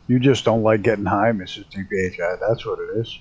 You just don't like getting high, Mrs. TPHI. That's what it is.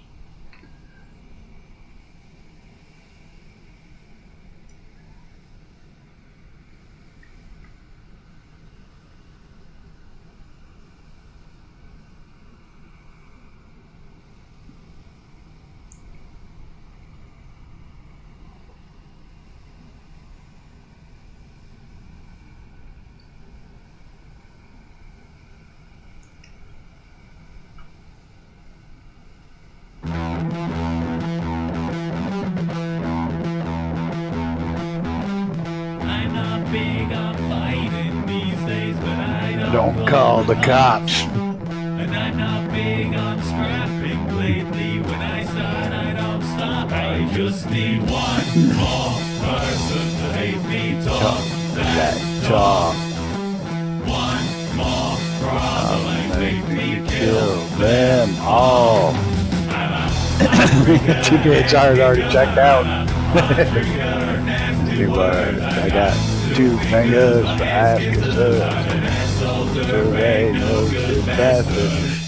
Don't call the cops. And I'm not big on scrapping lately. When I start, I don't stop. I just need one more person to hate me talk that talk. One more problem and make me kill them all. TPHR has already checked out. I got 2 fingers for asking.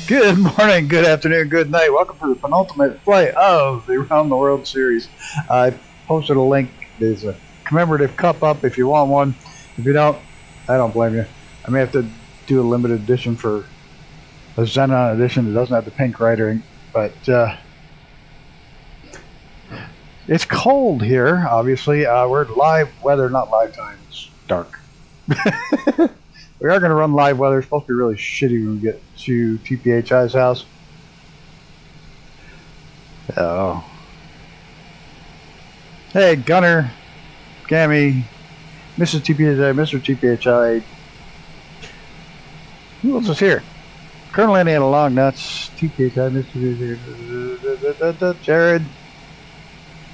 Good morning, good afternoon, good night. Welcome to the penultimate play of the Around the World Series. I posted a link. There's a commemorative cup up if you want one. If you don't, I don't blame you. I may have to do a limited edition for a Xenon edition that doesn't have the pink writing, but it's cold here, obviously. We're live weather, not live time. It's dark. We are going to run live weather. It's supposed to be really shitty when we get to TPHI's house. Oh. Hey, Gunner, Gammy, Mrs. TPHI, Mr. TPHI. Who else is here? Colonel Indiana Long Nuts, TPHI, Mr. TPHI, Jared. Is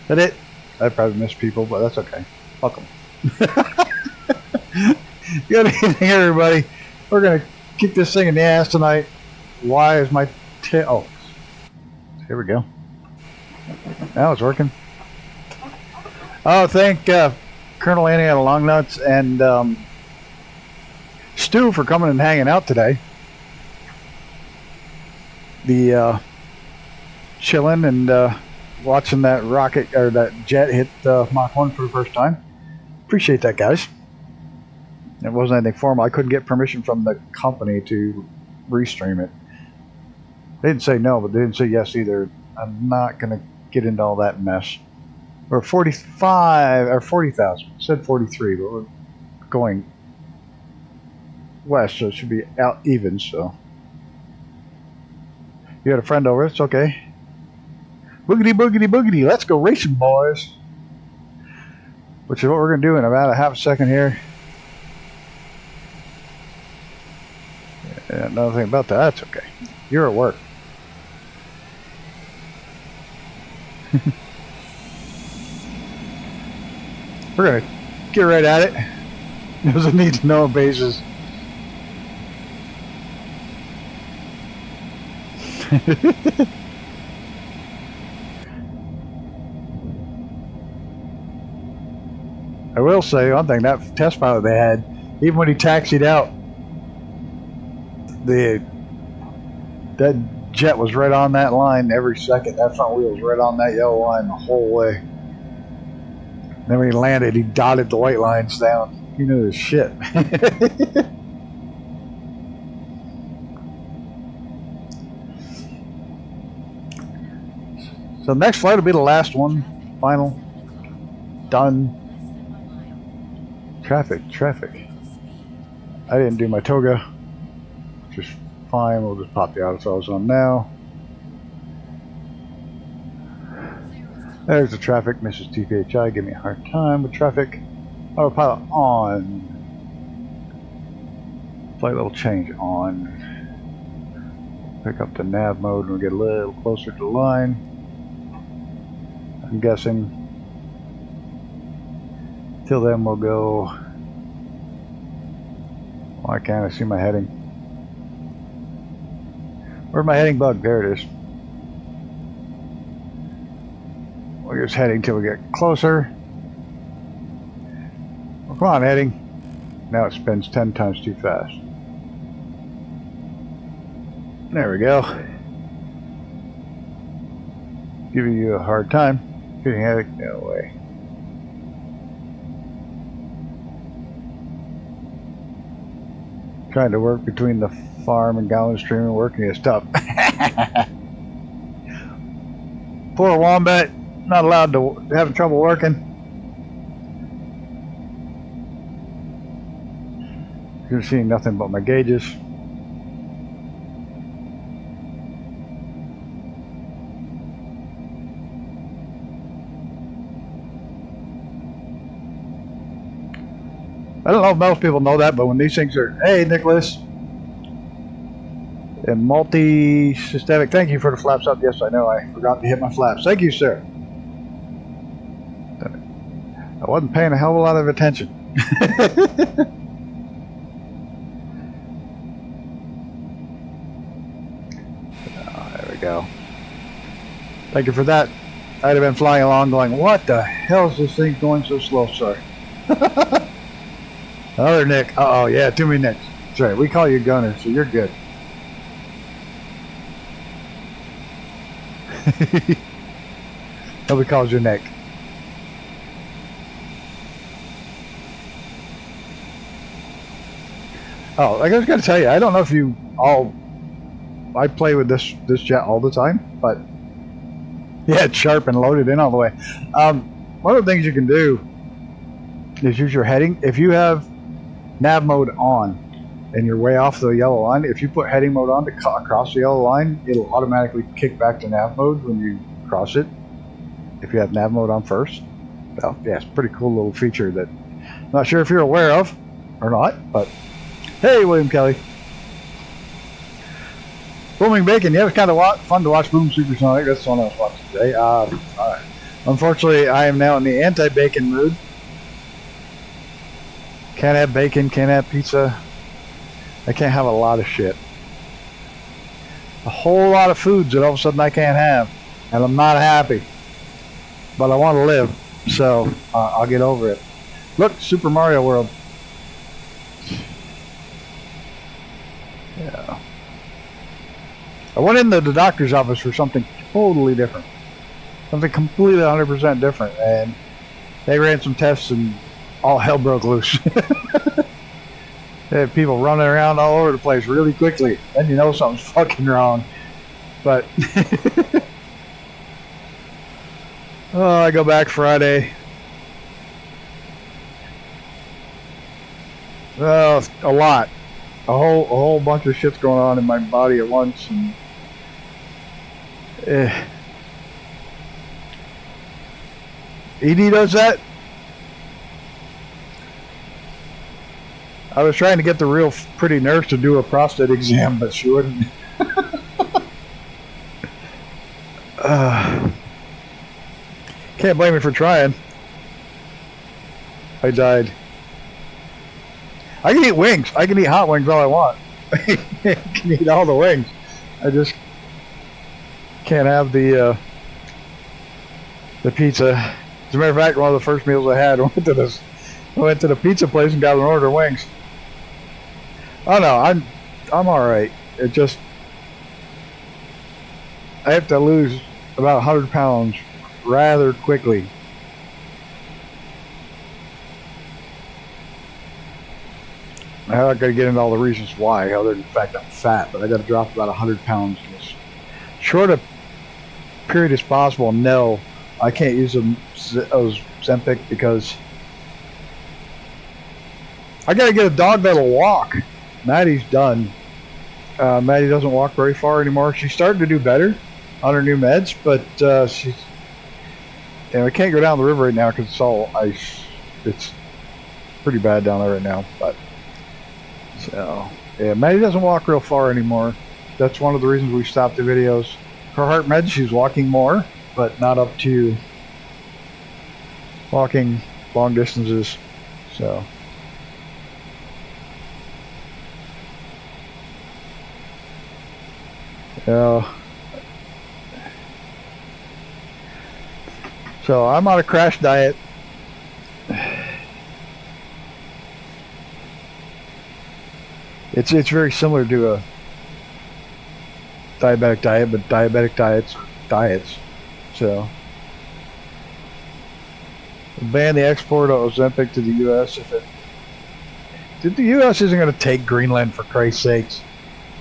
that it? I probably missed people, but that's okay. Welcome. Good evening, everybody. We're going to kick this thing in the ass tonight. Why is my oh, here we go. Now it's working. Oh, thank Colonel Indiana Longnuts and Stu for coming and hanging out today. The chilling and watching that rocket or that jet hit Mach 1 for the first time. Appreciate that, guys. It wasn't anything formal. I couldn't get permission from the company to restream it. They didn't say no, but they didn't say yes either. I'm not going to get into all that mess. We're 45 or 40,000. It said 43, but we're going west, so it should be out even. So you had a friend over. It's okay. Boogity boogity boogity. Let's go racing, boys. Which is what we're going to do in about a half a second here. Yeah, another thing about that, that's okay. You're at work. We're going to get right at it. There's a need to know basis. I will say one thing, that test pilot they had, even when he taxied out, that jet was right on that line every second. That front wheel was right on that yellow line the whole way. Then when he landed, he dotted the white lines down. He knew his shit. So the next flight will be the last one. Final. Done. Traffic. I didn't do my toga. Just fine. We'll just pop the autofiles on now. There's the traffic. Mrs. TPHI, give me a hard time with traffic. Autopilot on. Flight level change on. Pick up the nav mode when we get a little closer to the line. I'm guessing. Till then we'll go. Why can't I see my heading? Where's my heading bug? There it is. We're just heading till we get closer. Well, come on, heading. Now it spins 10 times too fast. There we go. Giving you a hard time. Getting out of no way. Trying to work between the farm and downstream and working is tough. Poor wombat, not allowed to having trouble working. You're seeing nothing but my gauges. I don't know if most people know that, but when these things are, hey Nicholas, and multi-systemic, thank you for the flaps up. Yes, I know, I forgot to hit my flaps. Thank you, sir. I wasn't paying a hell of a lot of attention. Oh, there we go. Thank you for that. I'd have been flying along going, what the hell is this thing going so slow, sir? Another Nick. Uh-oh, yeah, too many Nicks. That's right, we call you Gunner, so you're good. Nobody calls you Nick. Oh, I was going to tell you, I don't know if you all... I play with this jet all the time, but... Yeah, it's sharp and loaded in all the way. One of the things you can do is use your heading. If you have nav mode on and you're way off the yellow line, if you put heading mode on to cross the yellow line, it'll automatically kick back to nav mode when you cross it, if you have nav mode on first. Well, yeah, it's a pretty cool little feature that I'm not sure if you're aware of or not, but hey, William Kelly. Booming Bacon, yeah, it was kind of fun to watch Boom Supersonic. That's the one I was watching today. Unfortunately, I am now in the anti-bacon mood. Can't have bacon, can't have pizza. I can't have a lot of shit. A whole lot of foods that all of a sudden I can't have. And I'm not happy. But I want to live. So, I'll get over it. Look, Super Mario World. Yeah. I went into the doctor's office for something totally different. Something completely 100% different. And they ran some tests and all hell broke loose. They had people running around all over the place really quickly. Then you know something's fucking wrong. But oh, I go back Friday. A lot. A whole bunch of shit's going on in my body at once, and ED does that. I was trying to get the real pretty nurse to do a prostate exam, but she wouldn't. Can't blame me for trying. I died. I can eat wings. I can eat hot wings all I want. I can eat all the wings. I just can't have the pizza. As a matter of fact, one of the first meals I had, I went to the pizza place and got an order of wings. Oh no, I'm all right. It just, I have to lose about 100 pounds rather quickly. I'm not going to get into all the reasons why, other than the fact I'm fat, but I got to drop about 100 pounds in as short a period as possible. No, I can't use those Zempic because I got to get a dog that'll walk. Maddie's done. Maddie doesn't walk very far anymore. She's starting to do better on her new meds, but she's, and we can't go down the river right now because it's all ice. It's pretty bad down there right now, but so yeah, Maddie doesn't walk real far anymore. That's one of the reasons we stopped the videos. Her heart meds, she's walking more, but not up to walking long distances. So so I'm on a crash diet. It's very similar to diabetic diet, but diabetic diets are diets. So, ban the export of Ozempic to the U.S. if it. The U.S. isn't going to take Greenland, for Christ's sakes.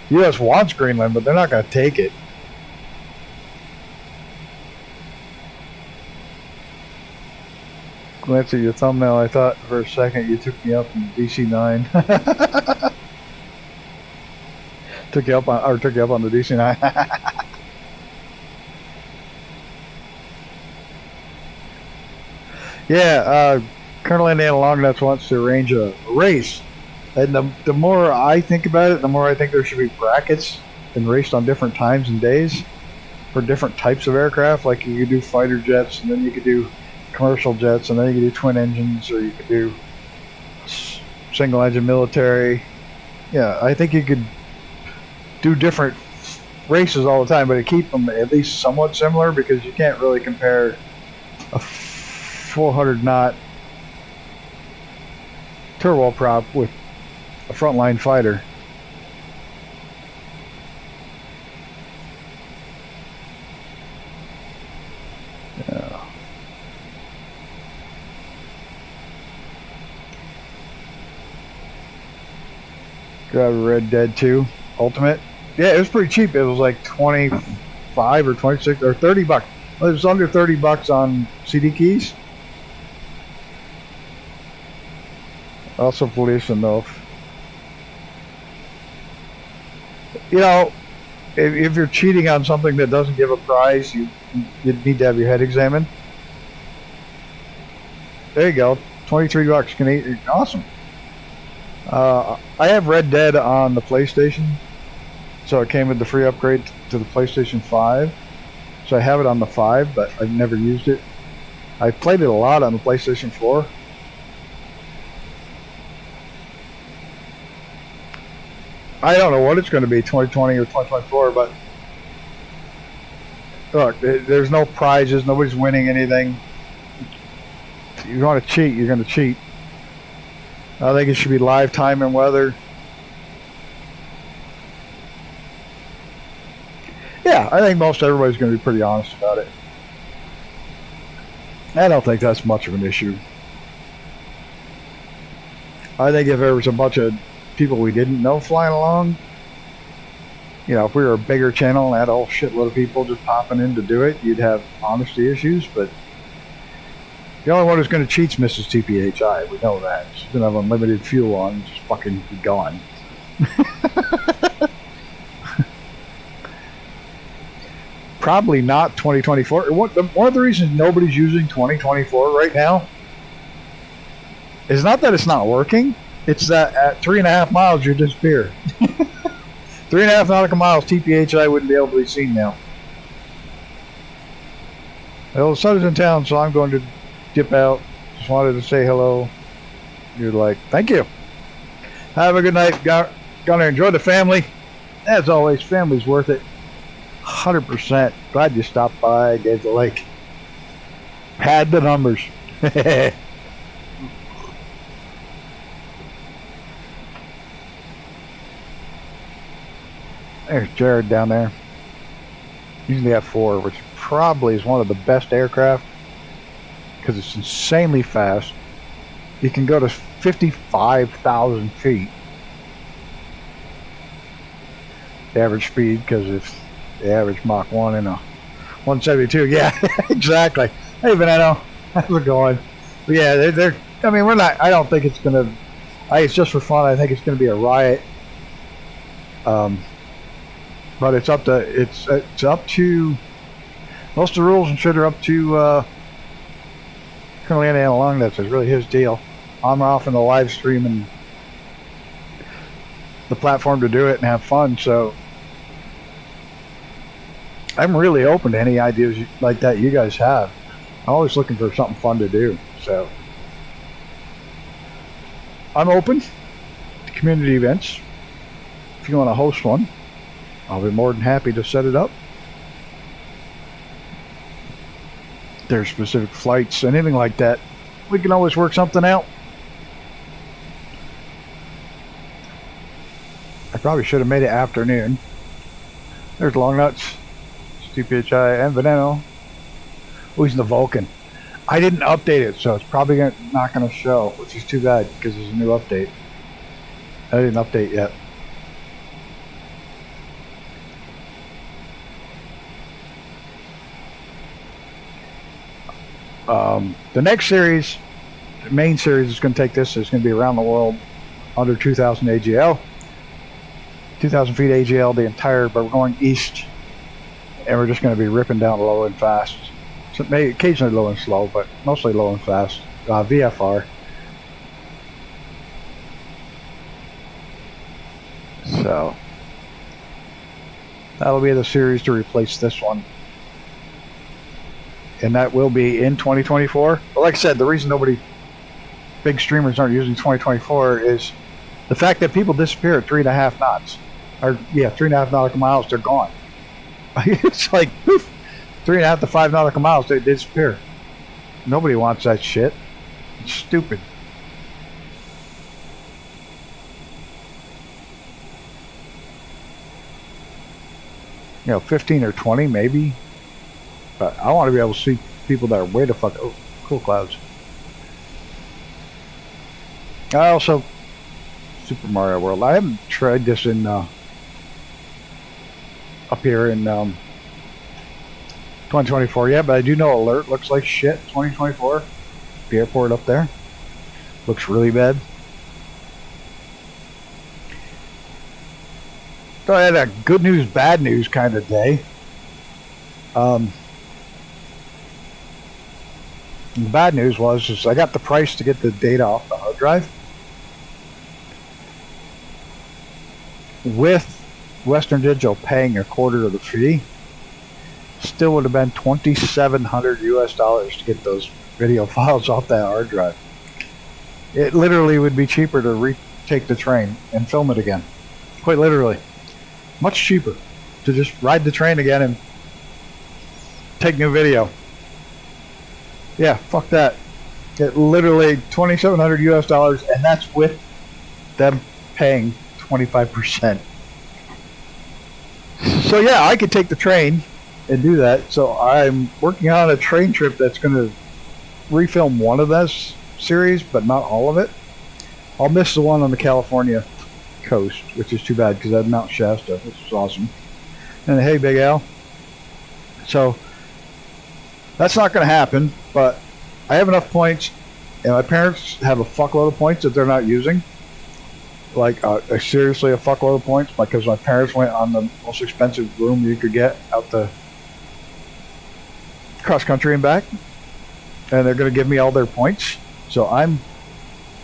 The U.S. wants Greenland, but they're not going to take it. Glance at your thumbnail, I thought for a second you took me up in DC-9. took you up on the DC-9. Yeah, Colonel Indiana Longnuts wants to arrange a race. And the more I think about it, the more I think there should be brackets and raced on different times and days for different types of aircraft. Like you could do fighter jets, and then you could do commercial jets, and then you could do twin engines, or you could do single engine military. Yeah, I think you could do different races all the time, but to keep them at least somewhat similar, because you can't really compare a 400 knot turboprop with a frontline fighter. Yeah. Grab Red Dead 2 Ultimate. Yeah, it was pretty cheap. It was like 25 or 26 or 30 bucks. It was under 30 bucks on CD keys. Also, police enough. You know, if you're cheating on something that doesn't give a prize, you need to have your head examined. There you go, 23 bucks Canadian. Awesome. I have Red Dead on the PlayStation, so it came with the free upgrade to the PlayStation 5. So I have it on the 5, but I've never used it. I played it a lot on the PlayStation 4. I don't know what it's going to be, 2020 or 2024, but look, there's no prizes, nobody's winning anything. If you want to cheat, you're going to cheat. I think it should be live time and weather. Yeah, I think most everybody's going to be pretty honest about it. I don't think that's much of an issue. I think if there was a bunch of people we didn't know flying along, you know, if we were a bigger channel and had a whole shitload of people just popping in to do it, you'd have honesty issues. But the only one who's going to cheat is Mrs. TPHI. We know that. She's going to have unlimited fuel on and just fucking be gone. Probably not 2024. One of the reasons nobody's using 2024 right now is not that it's not working. It's that at 3.5 miles you disappear. 3.5 nautical miles, TPHI wouldn't be able to be seen now. Well, the sun is in town, so I'm going to dip out. Just wanted to say hello. You're like, thank you. Have a good night. Gonna enjoy the family. As always, family's worth it. 100%. Glad you stopped by. Gave the lake. Pad the numbers. There's Jared down there. Using the F4, which probably is one of the best aircraft because it's insanely fast. You can go to 55,000 feet. The average speed, because it's the average Mach 1 in a 172. Yeah, exactly. Hey, Veneno. How's it going? But yeah, they're I mean, we're not, I don't think it's going to, it's just for fun. I think it's going to be a riot. But it's up to most of the rules and shit are up to Colonel Indiana Longnuts. It's really his deal. I'm off in the live stream and the platform to do it and have fun, so I'm really open to any ideas like that you guys have. I'm always looking for something fun to do, so I'm open to community events. If you want to host one, I'll be more than happy to set it up. There's specific flights, anything like that. We can always work something out. I probably should have made it afternoon. There's Long Nuts, StPHI, and Veneno. Oh, he's in the Vulcan. I didn't update it, so it's probably not going to show, which is too bad because there's a new update. I didn't update yet. The next series, the main series, is going to take this. It's going to be around the world under 2,000 AGL. 2,000 feet AGL, the entire, but we're going east, and we're just going to be ripping down low and fast. So maybe occasionally low and slow, but mostly low and fast. VFR. So that'll be the series to replace this one. And that will be in 2024. But like I said, the reason big streamers aren't using 2024 is the fact that people disappear at 3.5 knots. Or, yeah, 3.5 nautical miles, they're gone. It's like, poof. 3.5 to 5 nautical miles, they disappear. Nobody wants that shit. It's stupid. You know, 15 or 20 maybe. But I want to be able to see people that are way the fuck. Oh, cool clouds. I also Super Mario World. I haven't tried this in up here in 2024 yet, but I do know Alert looks like shit. 2024, the airport up there looks really bad. So I had a good news, bad news kind of day. The bad news was I got the price to get the data off the hard drive. With Western Digital paying a quarter of the fee, still would have been $2,700 US to get those video files off that hard drive. It literally would be cheaper to retake the train and film it again. Quite literally. Much cheaper to just ride the train again and take new video. Yeah, fuck that. It literally $2,700 US, and that's with them paying 25%. So yeah, I could take the train and do that. So I'm working on a train trip that's going to refilm one of this series, but not all of it. I'll miss the one on the California coast, which is too bad because that's Mount Shasta, which is awesome. And hey, Big Al. So that's not going to happen, but I have enough points, and my parents have a fuckload of points that they're not using. Like, seriously, a fuckload of points, because my parents went on the most expensive room you could get out the cross country and back, and they're going to give me all their points. So I'm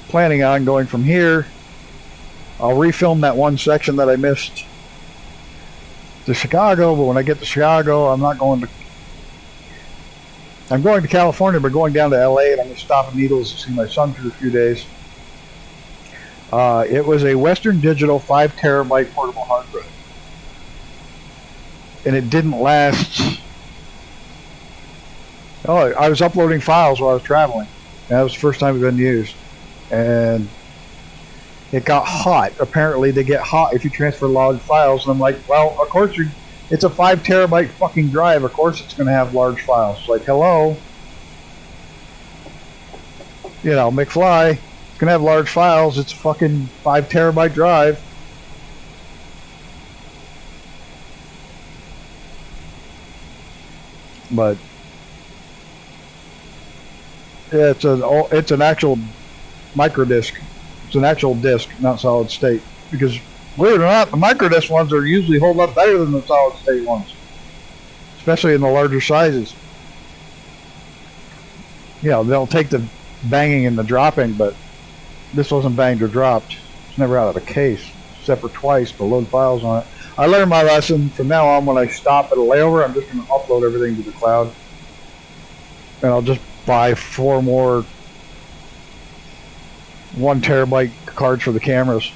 planning on going from here. I'll refilm that one section that I missed to Chicago, but when I get to Chicago, I'm going to California, but going down to LA, and I'm going to stop in Needles to see my son for a few days. It was a Western Digital 5 terabyte portable hard drive, and it didn't last. Oh, I was uploading files while I was traveling, and that was the first time it had been used, and it got hot. Apparently, they get hot if you transfer large files, and I'm like, well, of course it's a 5 terabyte fucking drive. Of course it's going to have large files. Like, hello? You know, McFly, it's going to have large files. It's a fucking 5 terabyte drive. But yeah, it's an actual micro disc. It's an actual disc, not solid state. Because believe it or not, the micro disc ones are usually a whole lot better than the solid state ones, especially in the larger sizes. You know, they'll take the banging and the dropping, but this wasn't banged or dropped. It's never out of the case, except for twice to load files on it. I learned my lesson. From now on, when I stop at a layover, I'm just going to upload everything to the cloud, and I'll just buy 4 more 1 terabyte cards for the cameras.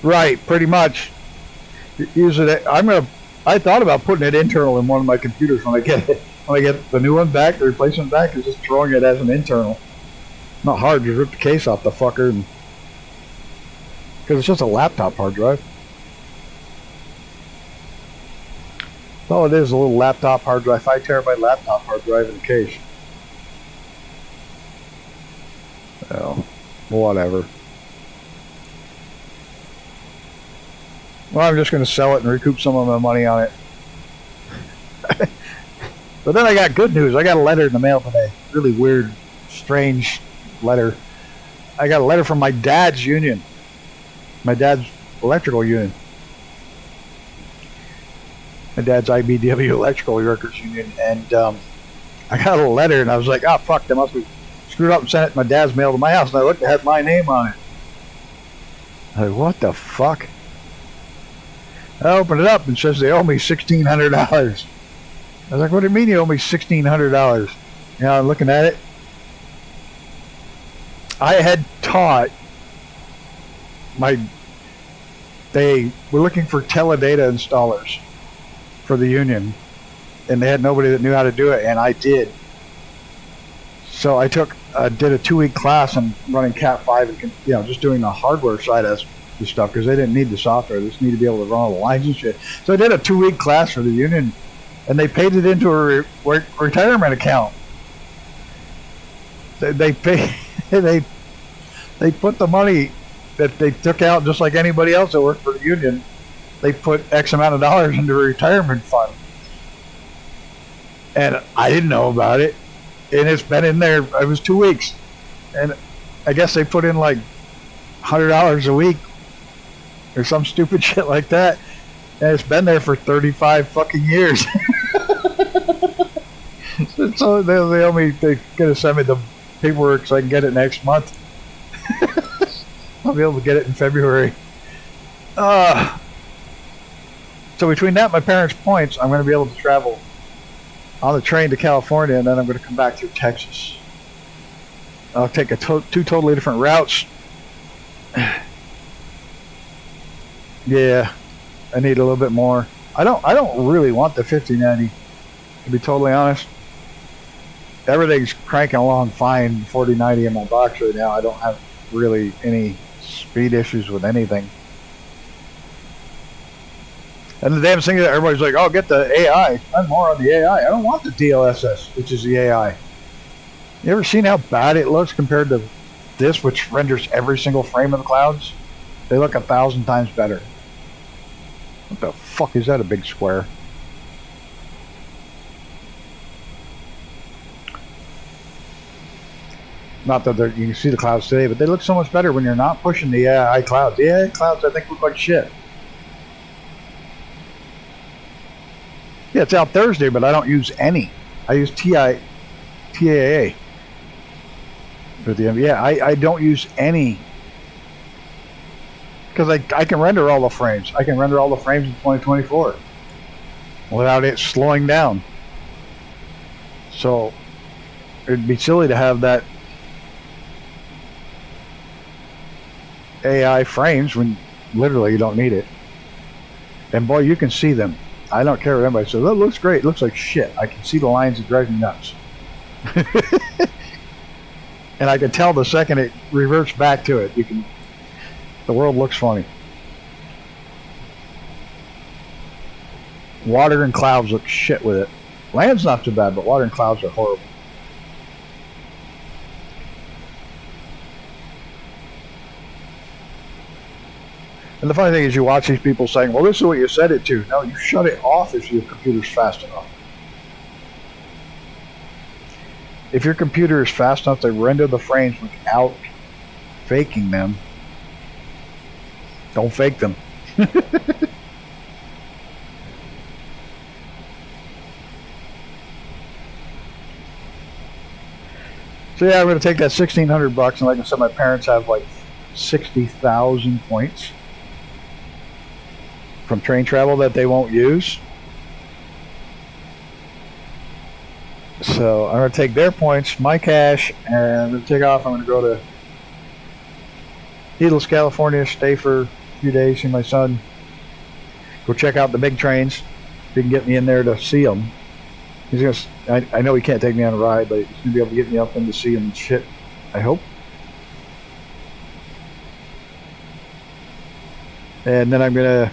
Right, pretty much. Use it. I thought about putting it internal in one of my computers when I get it. When I get the new one back, the replacement back, is just throwing it as an internal. Not hard, just rip the case off the fucker and Because it's just a laptop hard drive. All it is a little laptop hard drive, 5 terabyte laptop hard drive in a case. Well, whatever. Well, I'm just going to sell it and recoup some of my money on it. But then I got good news. I got a letter in the mail today. Really weird, strange letter. I got a letter from my dad's union. My dad's electrical union. My dad's IBW Electrical Workers Union. And I got a letter and I was like, oh, fuck, they must be screwed up and sent it to my dad's mail to my house. And I looked, it had my name on it. I was like, what the fuck? I opened it up and it says they owe me $1,600. I was like, what do you mean you owe me $1,600? You know, I'm looking at it. I had taught they were looking for teledata installers for the union, and they had nobody that knew how to do it, and I did. So I did a 2-week class on running Cat 5 and, you know, just doing the hardware side of the stuff, because they didn't need the software. They just needed to be able to run all the lines and shit. So I did a 2-week class for the union, and they paid it into a retirement account. They put the money that they took out, just like anybody else that worked for the union. They put X amount of dollars into a retirement fund. And I didn't know about it. And it's been in there, it was 2 weeks. And I guess they put in like $100 a week or some stupid shit like that. And it's been there for 35 fucking years. So they're gonna send me the paperwork so I can get it next month. I'll be able to get it in February. So between that and my parents' points, I'm going to be able to travel on the train to California, and then I'm going to come back through Texas. I'll take two totally different routes. Yeah, I need a little bit more. I don't really want the 5090, to be totally honest. Everything's cranking along fine, 4090 in my box right now. I don't have really any speed issues with anything. And the damn thing that everybody's like, oh, get the AI. Spend more on the AI. I don't want the DLSS, which is the AI. You ever seen how bad it looks compared to this, which renders every single frame of the clouds? They look 1,000 times better. What the fuck is that, a big square? Not that you can see the clouds today, but they look so much better when you're not pushing the AI clouds. The AI clouds, I think, look like shit. Yeah, it's out Thursday, but I don't use any. I use TAA. For the yeah, I don't use any. Because I can render all the frames. I can render all the frames in 2024 without it slowing down. So it'd be silly to have that AI frames when literally you don't need it. And boy, you can see them. I don't care what anybody says. That looks great. It looks like shit. I can see the lines that drive me nuts. And I can tell the second it reverts back to it. The world looks funny. Water and clouds look shit with it. Land's not too bad, but water and clouds are horrible. And the funny thing is, you watch these people saying, well, this is what you set it to. No, you shut it off if your computer's fast enough. If your computer is fast enough to render the frames without faking them, don't fake them. So yeah, I'm going to take that $1,600, and like I said, my parents have like 60,000 points from train travel that they won't use. So I'm going to take their points, my cash, and I'm going to take off. I'm going to go to Needles, California, stay for a few days, see my son, go check out the big trains. If he can get me in there to see them. He's gonna. I know he can't take me on a ride, but he's going to be able to get me up and to see him and shit, I hope. And then I'm going to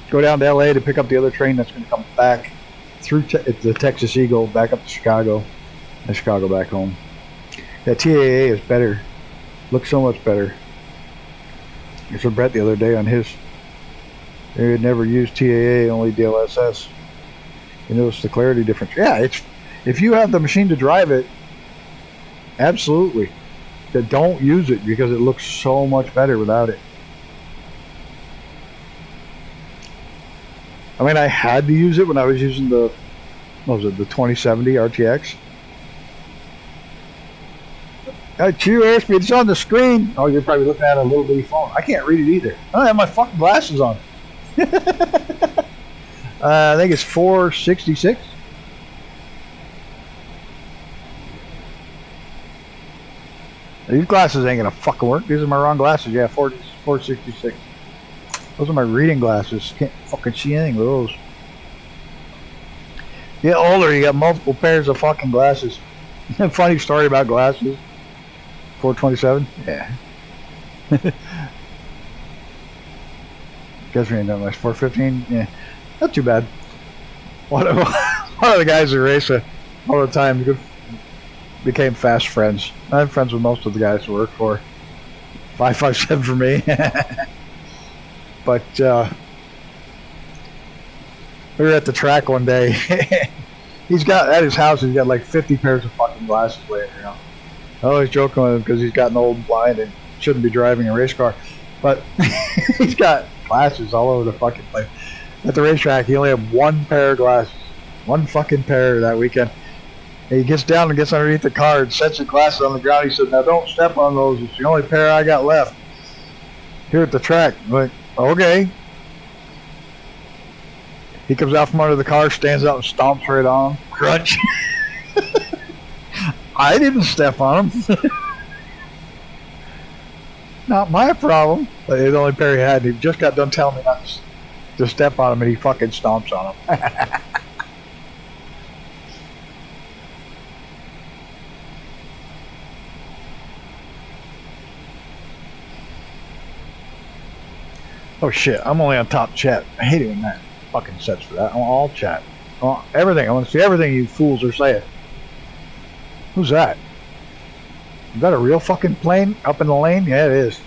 go down to LA to pick up the other train that's going to come back through the Texas Eagle back up to Chicago, and Chicago back home. Yeah, TAA is better. Looks so much better. I saw Brett the other day on his. He had never used TAA, only DLSS. You notice the clarity difference. Yeah, it's if you have the machine to drive it, absolutely. But don't use it because it looks so much better without it. I mean, I had to use it when I was using the, what was it, the 2070 RTX. Q airspeed, it's on the screen. Oh, you're probably looking at a little bitty phone. I can't read it either. I don't have my fucking glasses on. I think it's 466. These glasses ain't gonna fucking work. These are my wrong glasses. Yeah, 466. Those are my reading glasses. Can't fucking see anything with those. You get older, you got multiple pairs of fucking glasses. Funny story about glasses. 427? Yeah. Guess we ain't done much. 415? Yeah. Not too bad. One of the guys who race all the time became fast friends. I'm friends with most of the guys who work for 557 for me. But we were at the track one day. He's got at his house. He's got like 50 pairs of fucking glasses laying around. I always joke with him because he's gotten old and blind and shouldn't be driving a race car. But he's got glasses all over the fucking place. At the racetrack, he only had one pair of glasses. One fucking pair that weekend. And he gets down and gets underneath the car and sets the glasses on the ground. He said, "Now don't step on those. It's the only pair I got left here at the track." I'm like, okay. He comes out from under the car, stands up and stomps right on him. Crunch. I didn't step on him. Not my problem. But the only pair he had, he just got done telling me not to step on him, and he fucking stomps on him. Oh shit, I'm only on top chat. I hate it when that fucking sets for that. I want all chat. I want everything. I want to see everything you fools are saying. Who's that? Is that a real fucking plane up in the lane? Yeah, it is.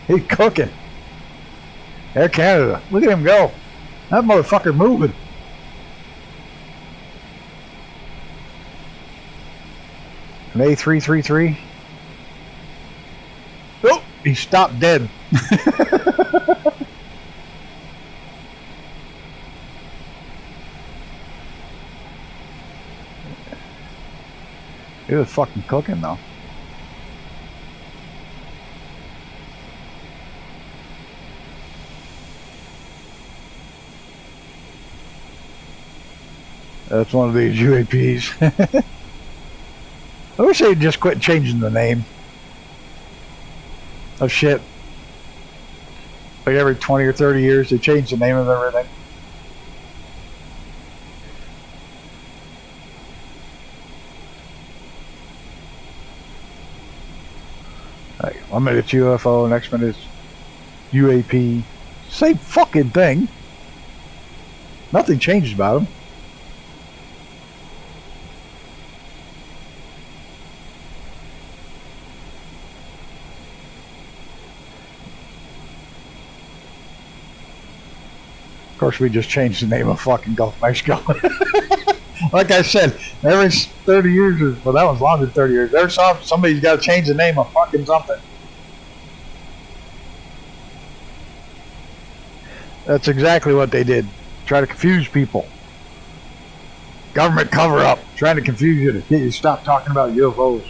He's cooking. Air Canada. Look at him go. That motherfucker moving. An A333. Oh, he stopped dead. He was fucking cooking though. That's one of these UAPs. I wish they'd just quit changing the name. Oh shit. Like every 20 or 30 years they change the name of everything. Like, 1 minute it's UFO, next minute it's UAP. Same fucking thing. Nothing changes about them. Of course, we just changed the name of fucking Gulf of Mexico. Like I said, every 30 years, well, that was longer than 30 years. Every so often, somebody's got to change the name of fucking something. That's exactly what they did. Try to confuse people. Government cover-up, trying to confuse you to get you to stop talking about UFOs.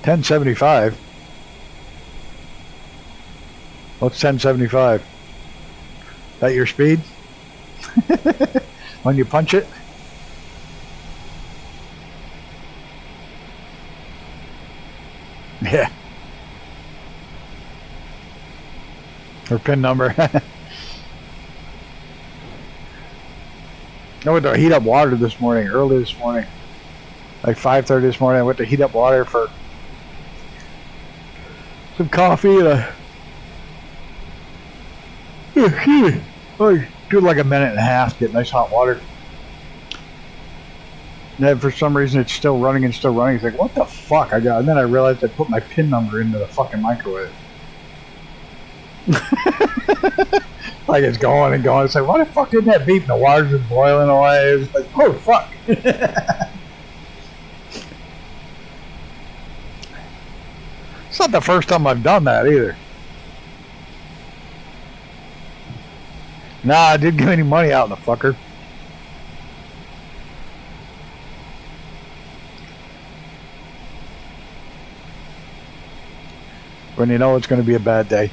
$10.75. What's 10.75? That your speed? When you punch it? Or pin number. I went to heat up water this morning, early this morning. Like 5:30 this morning, I went to heat up water for some coffee and I do like a minute and a half, get nice hot water. And then for some reason it's still running and still running. It's like, what the fuck? And then I realized I put my pin number into the fucking microwave. Like it's going and going. It's like, why the fuck didn't that beep? And the water's just boiling away. It's like, oh fuck. It's not the first time I've done that either. Nah, I didn't give any money out, the fucker. When you know it's going to be a bad day.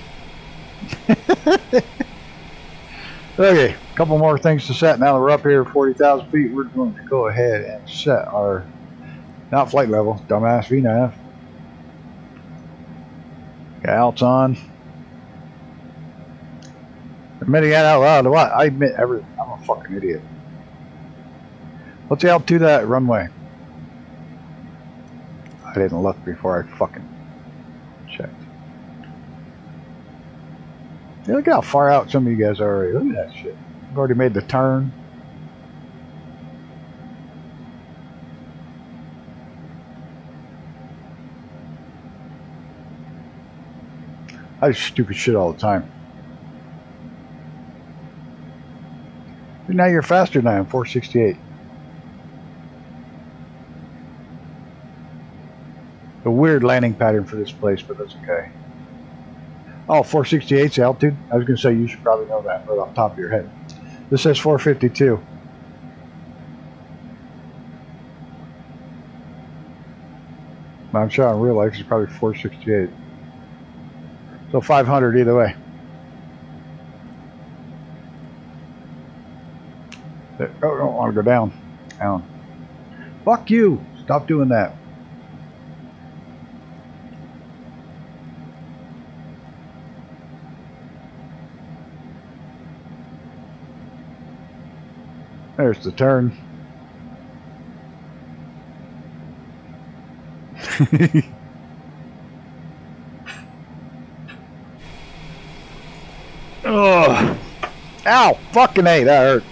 Okay, a couple more things to set. Now that we're up here at 40,000 feet, we're going to go ahead and set our, not flight level, dumbass VNAV. Alt's on. Admitting that out loud, what? I admit everything. I'm a fucking idiot. What's the altitude of that runway? I didn't look before I fucking checked. Yeah, look how far out some of you guys are already. Look at that shit. I've already made the turn. I do stupid shit all the time. Now you're faster than I am, 468. A weird landing pattern for this place, but that's okay. Oh, 468's the altitude? I was going to say you should probably know that right off the top of your head. This says 452. I'm sure in real life it's probably 468. So 500 either way. Oh, I don't want to go down. Down. Fuck you! Stop doing that. There's the turn. Oh, ow! Fucking A, that hurt.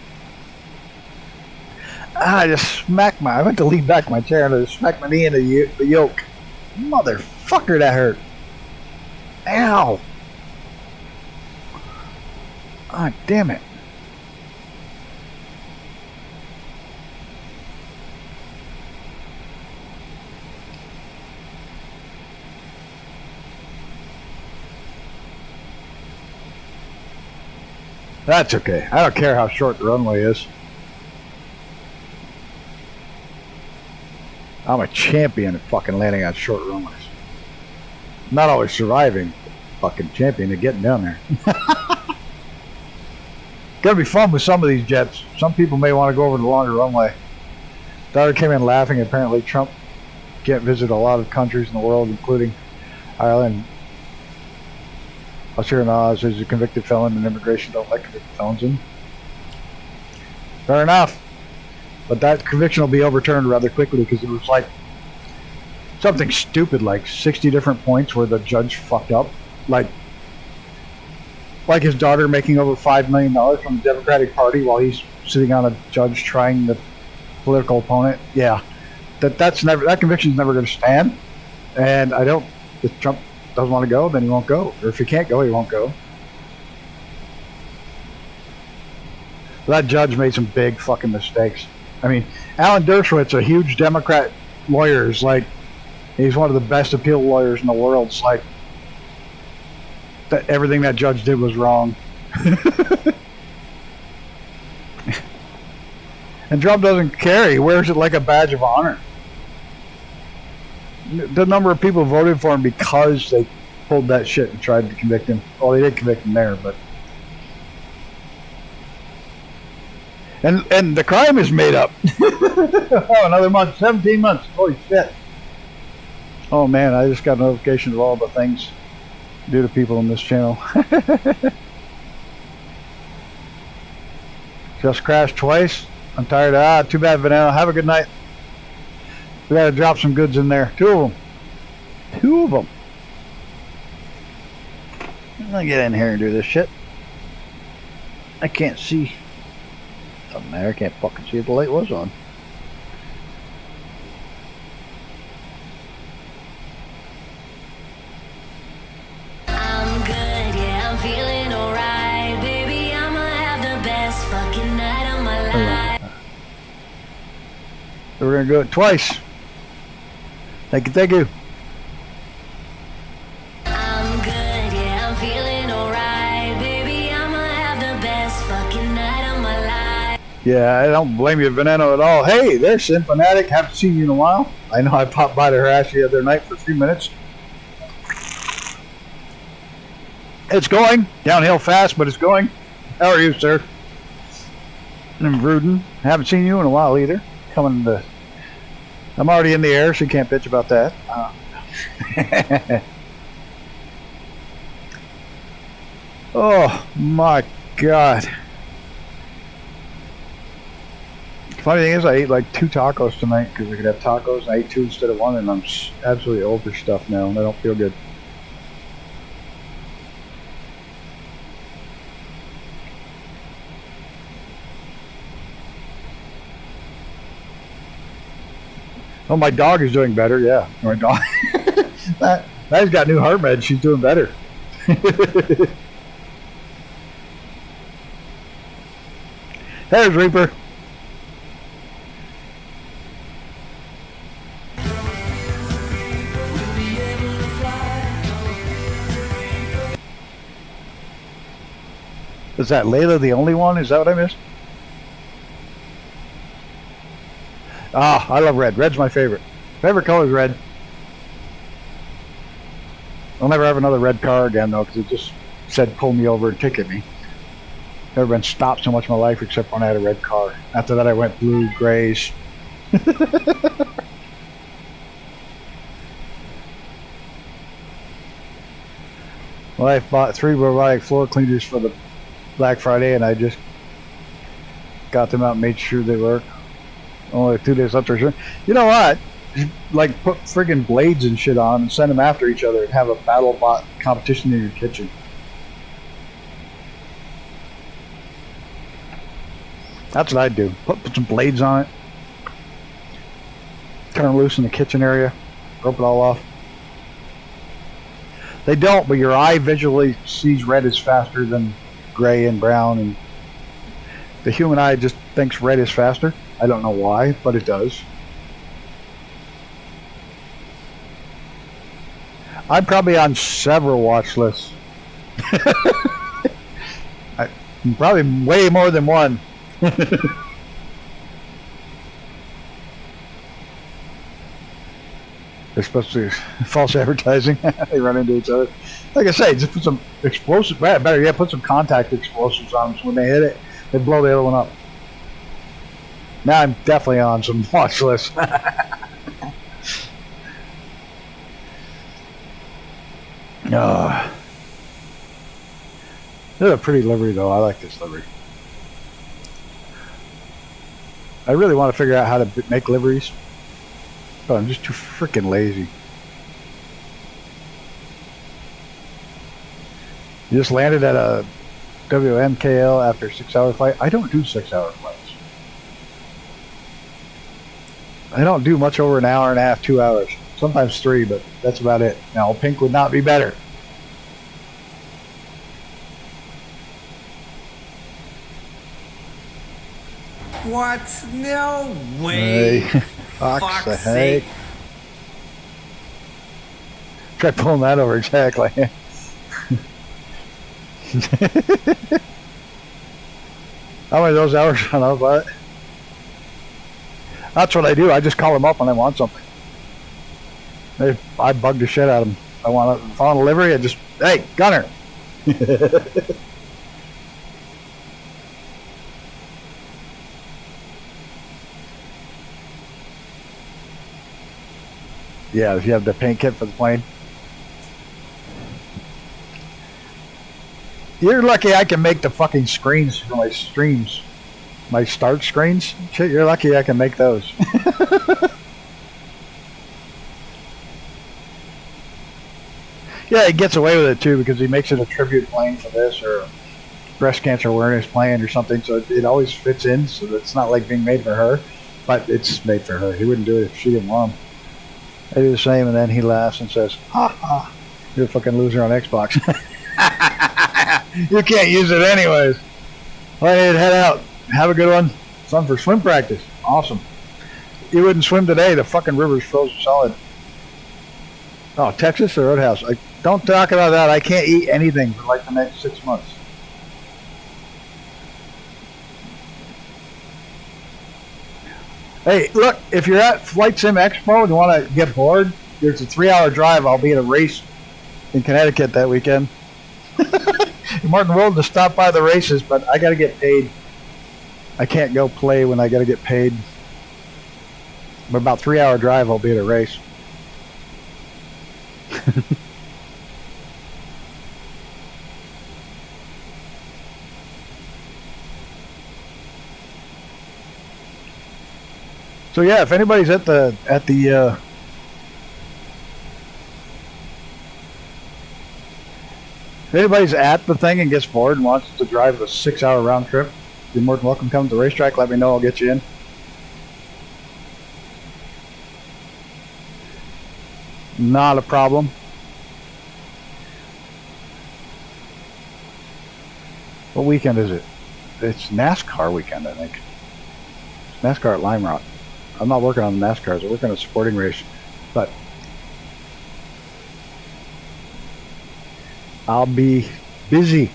I just smacked I went to lean back my chair and I just smacked my knee into the yoke. Motherfucker, that hurt. Ow! Ah, damn it. That's okay. I don't care how short the runway is. I'm a champion at fucking landing on short runways. Not always surviving, fucking champion at getting down there. Gonna be fun with some of these jets. Some people may want to go over the longer runway. Daughter came in laughing. Apparently Trump can't visit a lot of countries in the world, including Ireland. I was hearing Oz as a convicted felon, and immigration don't let convicted felons in. Fair enough. But that conviction will be overturned rather quickly because it was like something stupid, like 60 different points where the judge fucked up. Like his daughter making over $5 million from the Democratic Party while he's sitting on a judge trying the political opponent. Yeah, that conviction's never going to stand. And if Trump doesn't want to go, then he won't go. Or if he can't go, he won't go. That judge made some big fucking mistakes. I mean, Alan Dershowitz, a huge Democrat lawyer, is like, he's one of the best appeal lawyers in the world. It's like, that everything that judge did was wrong. And Trump doesn't care. He wears it like a badge of honor. The number of people voted for him because they pulled that shit and tried to convict him. Well, they did convict him there, but... And the crime is made up. Oh, another month, 17 months. Holy shit. Oh man, I just got a notification of all the things. do to people on this channel. Just crashed twice. I'm tired. Too bad, Vanilla. Have a good night. We gotta drop some goods in there. 2 of them. 2 of them. I'm gonna get in here and do this shit. I can't see. Doesn't matter. I can't fucking see if the light was on. I'm good, yeah, I'm feeling alright. Baby, I'ma have the best fucking night of my life. So we're gonna do it twice. Thank you, thank you. I'm good, yeah, I'm feeling alright. Baby, I'ma have the best fucking night of my life. Yeah, I don't blame you, Veneno, at all. Hey, there's Sim Fanatic. Haven't seen you in a while. I know I popped by to harass you the other night for a few minutes. It's going. Downhill fast, but it's going. How are you, sir? I'm Rudin. Haven't seen you in a while either. Coming to... I'm already in the air, so you can't bitch about that. Oh, my God. Funny thing is, I ate like 2 tacos tonight because we could have tacos. I ate 2 instead of 1, and I'm absolutely overstuffed now, and I don't feel good. Oh, my dog is doing better. Yeah, my dog. That's got new heart meds. She's doing better. There's Reaper. Is that Layla the only one? Is that what I missed? I love red. Red's my favorite. Favorite color is red. I'll never have another red car again, though, because it just said pull me over and ticket me. Never been stopped so much in my life except when I had a red car. After that, I went blue, grays. My wife bought 3 robotic floor cleaners for the Black Friday, and I just got them out and made sure they work. Only 2 days after. You know what? Just, like, put friggin' blades and shit on and send them after each other and have a battle bot competition in your kitchen. That's what I'd do. Put some blades on it. Turn them loose in the kitchen area. Rope it all off. They don't, but your eye visually sees red is faster than gray and brown, and the human eye just thinks red is faster. I don't know why, but it does. I'm probably on several watch lists. Probably way more than one. They're supposed to false advertising. They run into each other. Like I say, just put some explosives. Better yet, put some contact explosives on them so when they hit it, they blow the other one up. Now I'm definitely on some watch lists. This is a pretty livery, though. I like this livery. I really want to figure out how to make liveries, but I'm just too freaking lazy. You just landed at a WMKL after a 6-hour flight. I don't do 6-hour flights. I don't do much over an hour and a half, 2 hours. Sometimes 3, but that's about it. Now, pink would not be better. What? No way. Hey, fuck's Fuck's sake. Try pulling that over exactly. How many of those hours on our butt? That's what I do. I just call them up when I want something. I bug the shit out of them. If I want a livery, I just, hey, Gunner. Yeah, if you have the paint kit for the plane. You're lucky I can make the fucking screens for my streams. My start screens. Shit, you're lucky I can make those. Yeah, he gets away with it too because he makes it a tribute playing for this or breast cancer awareness plan or something, so it always fits in, so it's not like being made for her, but it's made for her. He wouldn't do it if she didn't want him. I do the same, and then he laughs and says, ha ha, you're a fucking loser on Xbox. You can't use it anyways. Well, head out. Have a good one. Some for swim practice. Awesome. You wouldn't swim today. The fucking river's frozen solid. Oh, Texas or Roadhouse? Don't talk about that. I can't eat anything for like the next 6 months. Hey, look, if you're at Flight Sim Expo and you want to get bored, there's a 3-hour drive. I'll be at a race in Connecticut that weekend. Martin willing to stop by the races, but I got to get paid. I can't go play when I got to get paid. But about 3-hour drive, I'll be at a race. So yeah, if anybody's at the if anybody's at the thing and gets bored and wants to drive a 6-hour round trip, you're more than welcome to come to the racetrack. Let me know, I'll get you in. Not a problem. What weekend is it? It's NASCAR weekend, I think. It's NASCAR at Lime Rock. I'm not working on the NASCARs. I'm working on a sporting race. But I'll be busy.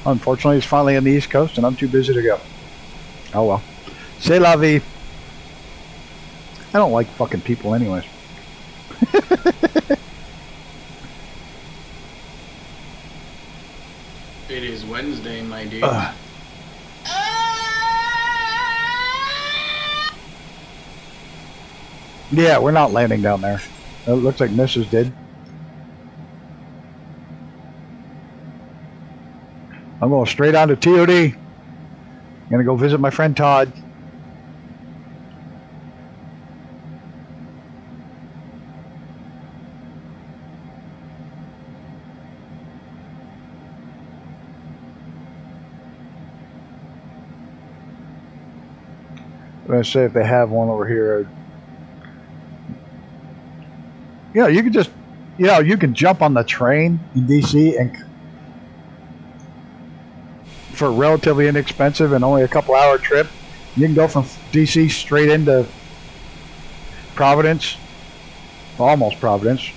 Unfortunately, it's finally on the East Coast, and I'm too busy to go. Oh well. C'est la vie. I don't like fucking people anyways. It is Wednesday, my dude. Yeah, we're not landing down there. It looks like Mrs. did. I'm going straight on to TOD. I'm going to go visit my friend Todd. I'm going to say if they have one over here. Yeah, you can just, you can jump on the train in DC and for relatively inexpensive and only a couple-hour trip. You can go from DC straight into Providence, almost Providence.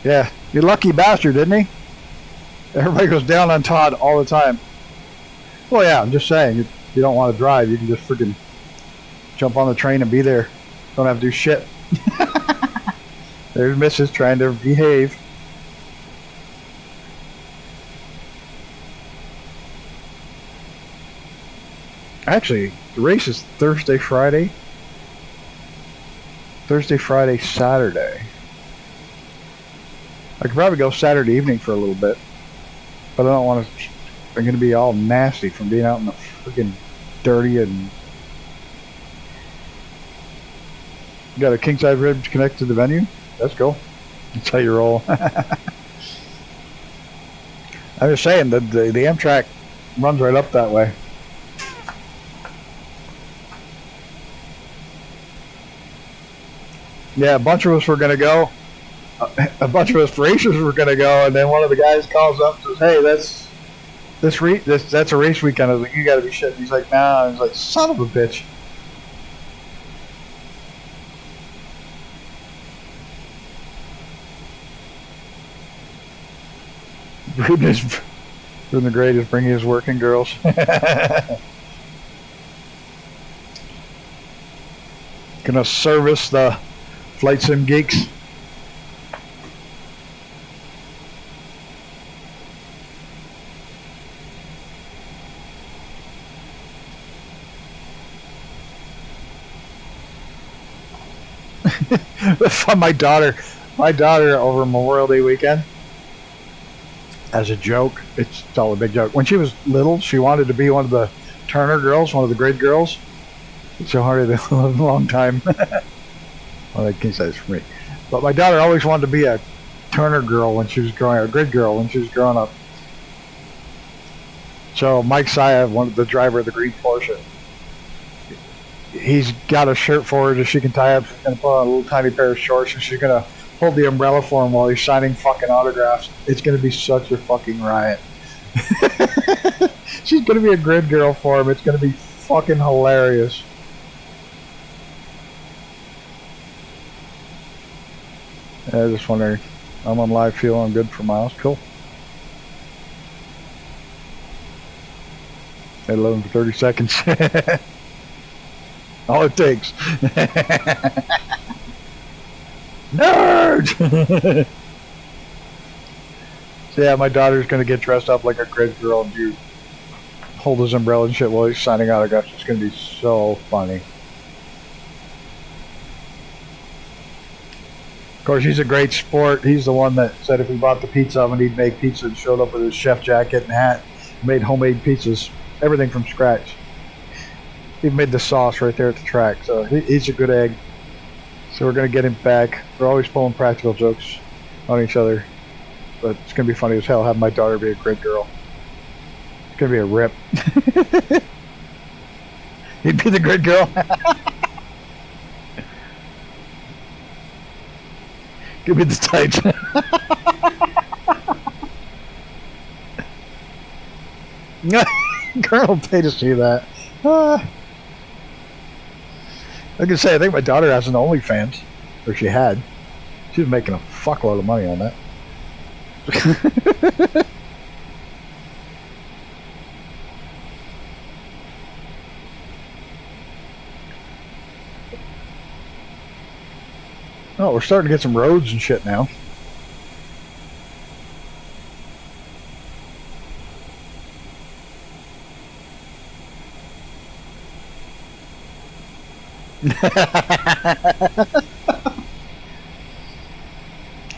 Yeah, you lucky bastard, didn't he? Everybody goes down on Todd all the time. Well, yeah, I'm just saying, if you don't want to drive, you can just freaking jump on the train and be there. Don't have to do shit. There's Mrs. trying to behave. Actually, the race is Thursday, Friday. Thursday, Friday, Saturday. I could probably go Saturday evening for a little bit. But I don't want to... I'm going to be all nasty from being out in the freaking dirty and... You got a king-size rib connected to the venue? That's cool. That's how you roll. I'm just saying, the Amtrak runs right up that way. Yeah, a bunch of us were going to go. A bunch of us racers were going to go, and then one of the guys calls up and says, hey, that's a race weekend. I was like, you got to be shitting. He's like, nah. I was like, son of a bitch. Rudeness from the greatest, bringing his working girls. Gonna service the Flight Sim geeks. my daughter over Memorial Day weekend, as a joke, it's all a big joke. When she was little, she wanted to be one of the Turner girls, one of the grid girls. So hard to a long time. Well, I can say this for me. But my daughter always wanted to be a Turner girl when she was growing up, a grid girl when she was growing up. So Mike Saya, the driver of the green Porsche, he's got a shirt for her that she can tie up. She's going to put on a little tiny pair of shorts, and she's going to hold the umbrella for him while he's signing fucking autographs. It's going to be such a fucking riot. She's going to be a grid girl for him. It's going to be fucking hilarious. Yeah, just wondering. I'm on live fuel. I'm good for miles. Cool. At 11 for 30 seconds. All it takes. Nerd! So yeah, my daughter's going to get dressed up like a grid girl and do hold his umbrella and shit while he's signing autographs. It's going to be so funny. Of course, he's a great sport. He's the one that said if we bought the pizza oven, he'd make pizza, and showed up with his chef jacket and hat. Made homemade pizzas, everything from scratch. He made the sauce right there at the track, so he's a good egg. So we're going to get him back. We're always pulling practical jokes on each other. But it's going to be funny as hell having my daughter be a grid girl. It's going to be a rip. He'd be the grid girl. Give me the tights. Colonel pay to see that. I can say I think my daughter has an OnlyFans, or she had. She was making a fuckload of money on that. Oh, we're starting to get some roads and shit now.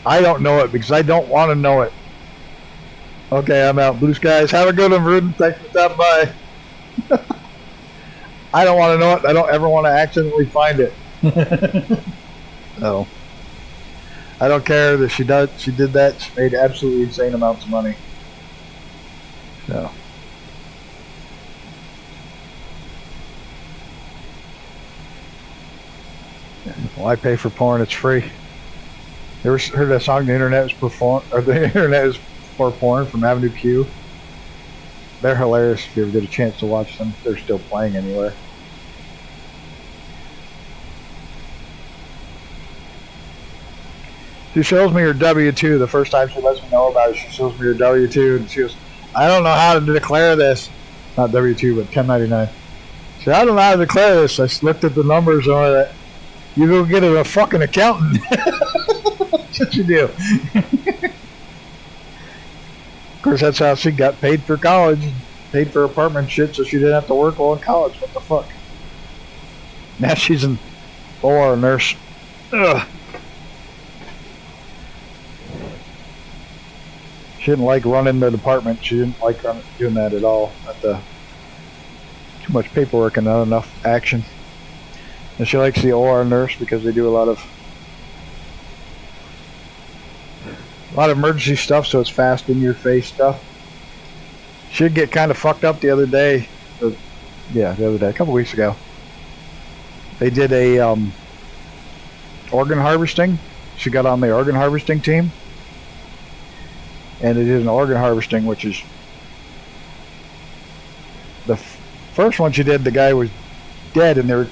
I don't know it because I don't want to know it. Okay, I'm out. Blue skies. Have a good one, Rudin. Thanks for stopping by. I don't want to know it. I don't ever want to accidentally find it. No. I don't care that she did that. She made absolutely insane amounts of money. So. Well, I pay for porn. It's free. You ever heard that song? The internet is for porn from Avenue Q. They're hilarious. If you ever get a chance to watch them, they're still playing anywhere. She shows me her W-2 the first time she lets me know about it. She shows me her W-2 and she goes, I don't know how to declare this. Not W-2, but 1099. She said, I don't know how to declare this. I looked at the numbers on it. You go get a fucking accountant. That's what you do. Of course, that's how she got paid for college. Paid for apartment shit so she didn't have to work while in college. What the fuck? Now she's an OR nurse. Ugh. She didn't like running the department. She didn't like doing that at all. Too much paperwork and not enough action. And she likes the OR nurse because they do a lot of emergency stuff, so it's fast in your face stuff. She'd get kind of fucked up the other day. A couple weeks ago. They did a organ harvesting. She got on the organ harvesting team. And they did an organ harvesting, which is the first one she did, the guy was dead and they were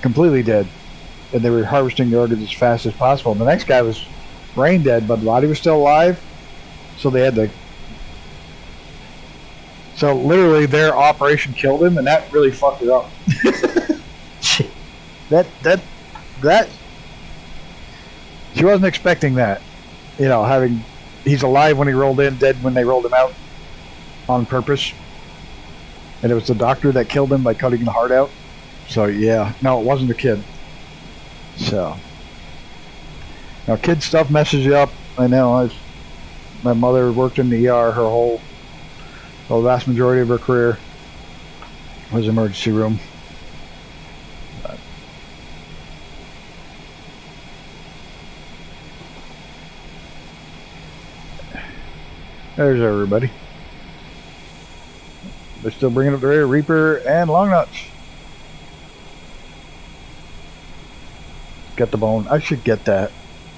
completely dead. And they were harvesting the organs as fast as possible. And the next guy was brain dead, but the body was still alive. So they had to... So literally their operation killed him, and that really fucked it up. that... She wasn't expecting that. You know, having... He's alive when he rolled in, dead when they rolled him out on purpose. And it was the doctor that killed him by cutting the heart out. So, yeah. No, it wasn't the kid. So, now kid stuff messes you up. I know. My mother worked in the ER the vast majority of her career was emergency room. But there's everybody. They're still bringing up the rear Reaper and Long Nuts. Get the bone. I should get that.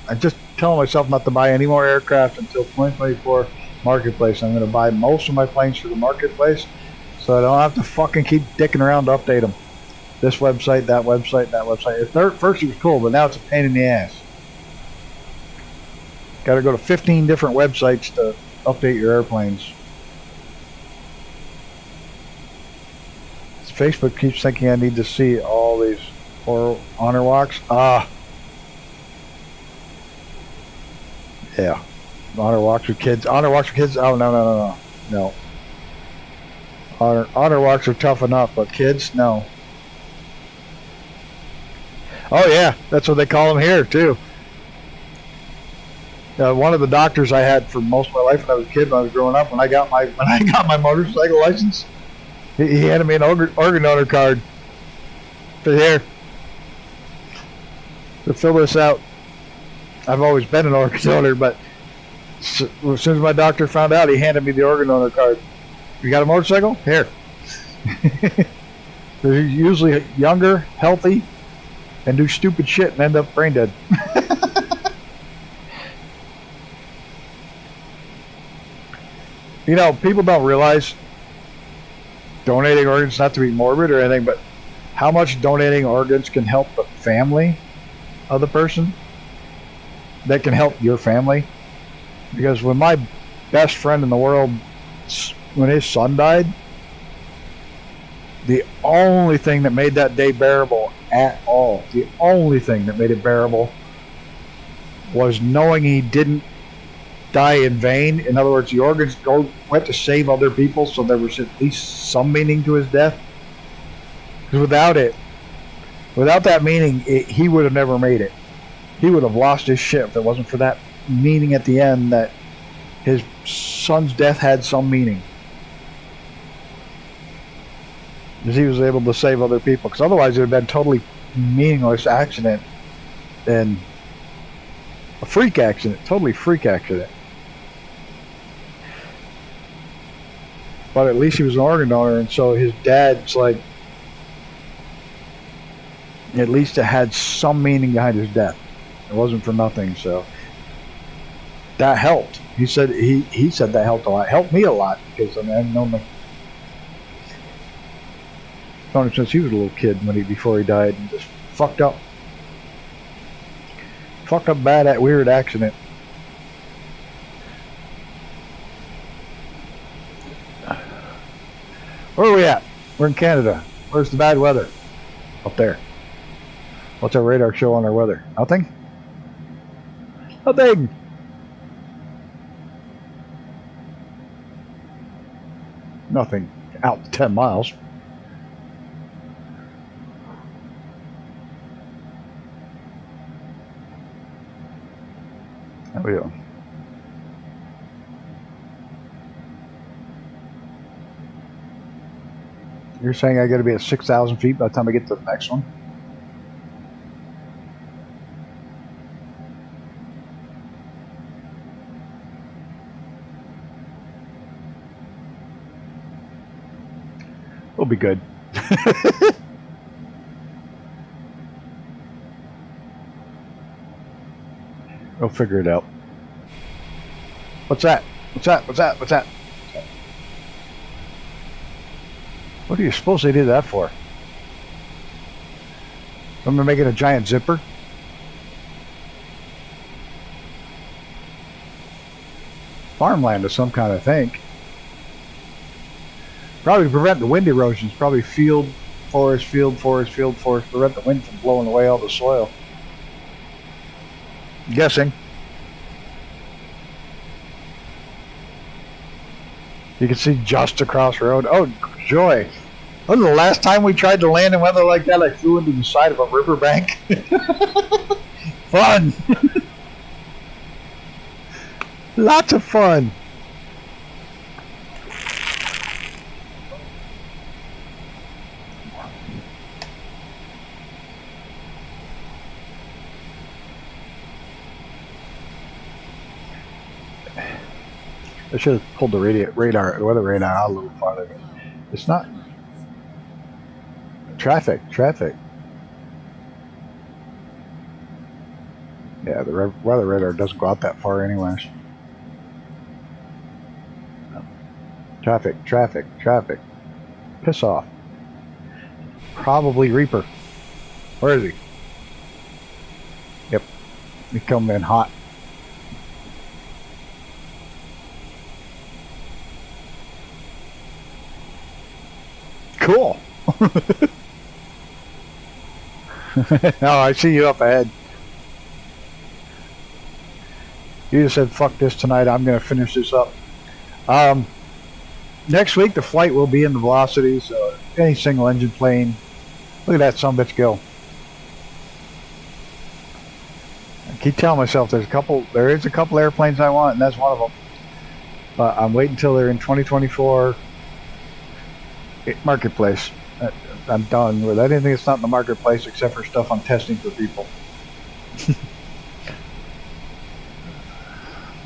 I'm just telling myself not to buy any more aircraft until 2024 marketplace. I'm going to buy most of my planes through the marketplace, so I don't have to fucking keep dicking around to update them. This website, that website, that website. At first it was cool, but now it's a pain in the ass. Got to go to 15 different websites to update your airplanes. Facebook keeps thinking I need to see all these honor walks. Yeah. Honor walks with kids. Honor walks with kids. Oh, no. Honor walks are tough enough, but kids, no. Oh yeah, that's what they call them here too. One of the doctors I had for most of my life when I was a kid, when I was growing up, when I got my motorcycle license, he handed me an organ donor card. For here, to fill this out. I've always been an organ donor, but as soon as my doctor found out, he handed me the organ donor card. You got a motorcycle? Here. They're usually younger, healthy, and do stupid shit and end up brain dead. You know, people don't realize donating organs, not to be morbid or anything, but how much donating organs can help the family of the person that can help your family. Because when my best friend in the world, when his son died, the only thing that made that day bearable at all, the only thing that made it bearable was knowing he didn't die in vain. In other words, the organs went to save other people, so there was at least some meaning to his death. Because without that meaning, he would have never made it. He would have lost his shit if it wasn't for that meaning at the end, that his son's death had some meaning. Because he was able to save other people. Because otherwise it would have been a totally meaningless accident. And a freak accident. Totally freak accident. But at least he was an organ donor, and so his dad's like, at least it had some meaning behind his death. It wasn't for nothing, so that helped. He said that helped a lot. Helped me a lot, because I mean, I've known him since he was a little kid before he died, and just fucked up bad at weird accident. Where are we at? We're in Canada. Where's the bad weather? Up there. What's our radar show on our weather? Nothing? Nothing! Nothing out to 10 miles. There we go. You're saying I got to be at 6,000 feet by the time I get to the next one? We'll be good. We'll figure it out. What's that? What's that? What's that? What's that? What do you suppose they did that for? Someone making a giant zipper? Farmland of some kind, I think. Probably to prevent the wind erosions. Probably field, forest, prevent the wind from blowing away all the soil. Guessing. You can see just across the road. Oh, joy. When the last time we tried to land in weather like that, I flew into the side of a riverbank. Fun. Lots of fun. I should have pulled the weather radar out a little farther. It's not. Traffic. Yeah, the weather radar doesn't go out that far anyways. Traffic. Piss off. Probably Reaper. Where is he? Yep. He coming in hot. Cool. Oh, I see you up ahead. You just said, fuck this tonight, I'm going to finish this up. Next week, the flight will be in the velocity, so any single engine plane. Look at that sumbitch go. I keep telling myself there is a couple airplanes I want, and that's one of them. But I'm waiting until they're in 2024 marketplace. I'm done with anything that's not in the marketplace except for stuff I'm testing for people.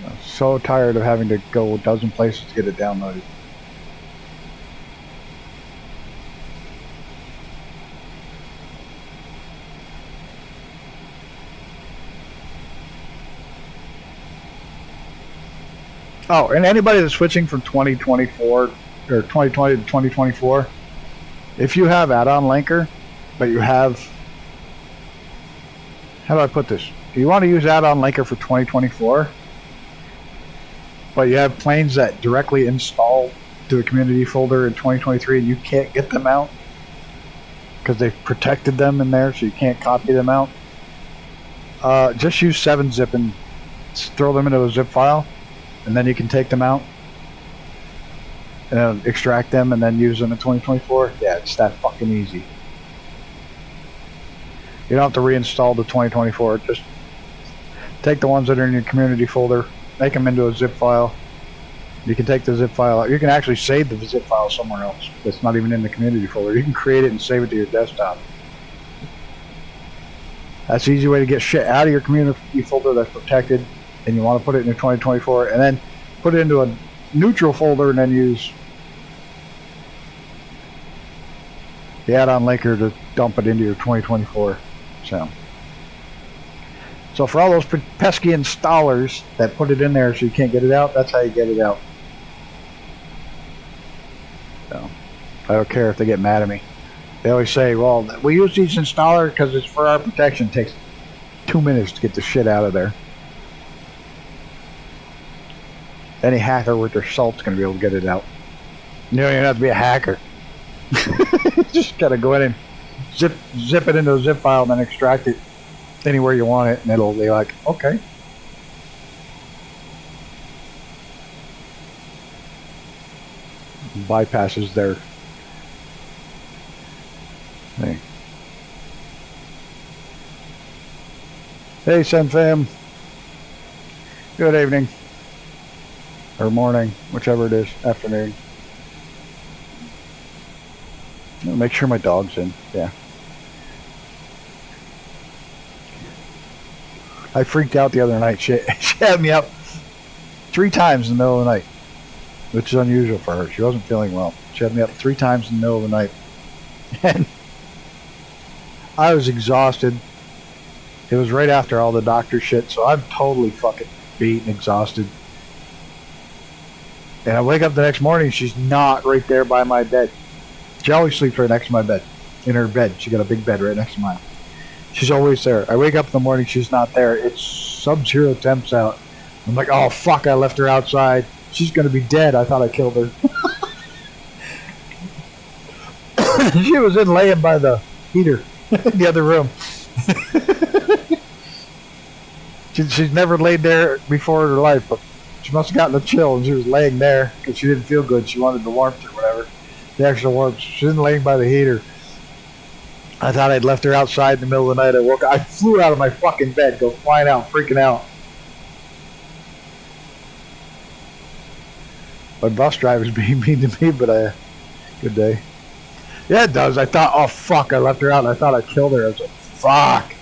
I'm so tired of having to go a dozen places to get it downloaded. Oh, and anybody that's switching from 2024 or 2020 to 2024, if you have add-on linker, but you have, how do I put this? If you want to use add-on linker for 2024, but you have planes that directly install to a community folder in 2023 and you can't get them out because they've protected them in there so you can't copy them out, just use 7-zip and throw them into a zip file, and then you can take them out and extract them and then use them in 2024. Yeah, it's that fucking easy. You don't have to reinstall the 2024. Just take the ones that are in your community folder, make them into a zip file. You can take the zip file out. You can actually save the zip file somewhere else that's not even in the community folder. You can create it and save it to your desktop. That's the easy way to get shit out of your community folder that's protected, and you want to put it in your 2024, and then put it into a neutral folder and then use the add-on linker to dump it into your 2024. So for all those pesky installers that put it in there so you can't get it out, that's how you get it out. So I don't care if they get mad at me. They always say, well, we use these installers because it's for our protection. It takes 2 minutes to get the shit out of there. Any hacker with their salt's going to be able to get it out. You don't even have to be a hacker. Just gotta go in and zip it into a zip file and then extract it anywhere you want it, and it'll be like, okay. Bypasses their thing. Hey, Sen Fam. Good evening. Or morning, whichever it is, afternoon. I'll make sure my dog's in, yeah. I freaked out the other night. She had me up 3 times in the middle of the night, which is unusual for her. She wasn't feeling well. She had me up 3 times in the middle of the night. And I was exhausted. It was right after all the doctor shit, so I'm totally fucking beat and exhausted. And I wake up the next morning, she's not right there by my bed. She always sleeps right next to my bed. In her bed. She got a big bed right next to mine. She's always there. I wake up in the morning, she's not there. It's sub-zero temps out. I'm like, oh fuck, I left her outside. She's gonna be dead. I thought I killed her. She was in laying by the heater in the other room. She's never laid there before in her life, but she must have gotten a chill and she was laying there because she didn't feel good. She wanted the warmth or whatever. The extra warmth. She's laying by the heater. I thought I'd left her outside in the middle of the night. I woke up. I flew out of my fucking bed, go flying out, freaking out. My bus driver's being mean to me, but good day. Yeah, it does. I thought, oh fuck, I left her out and I thought I killed her. I was like, fuck.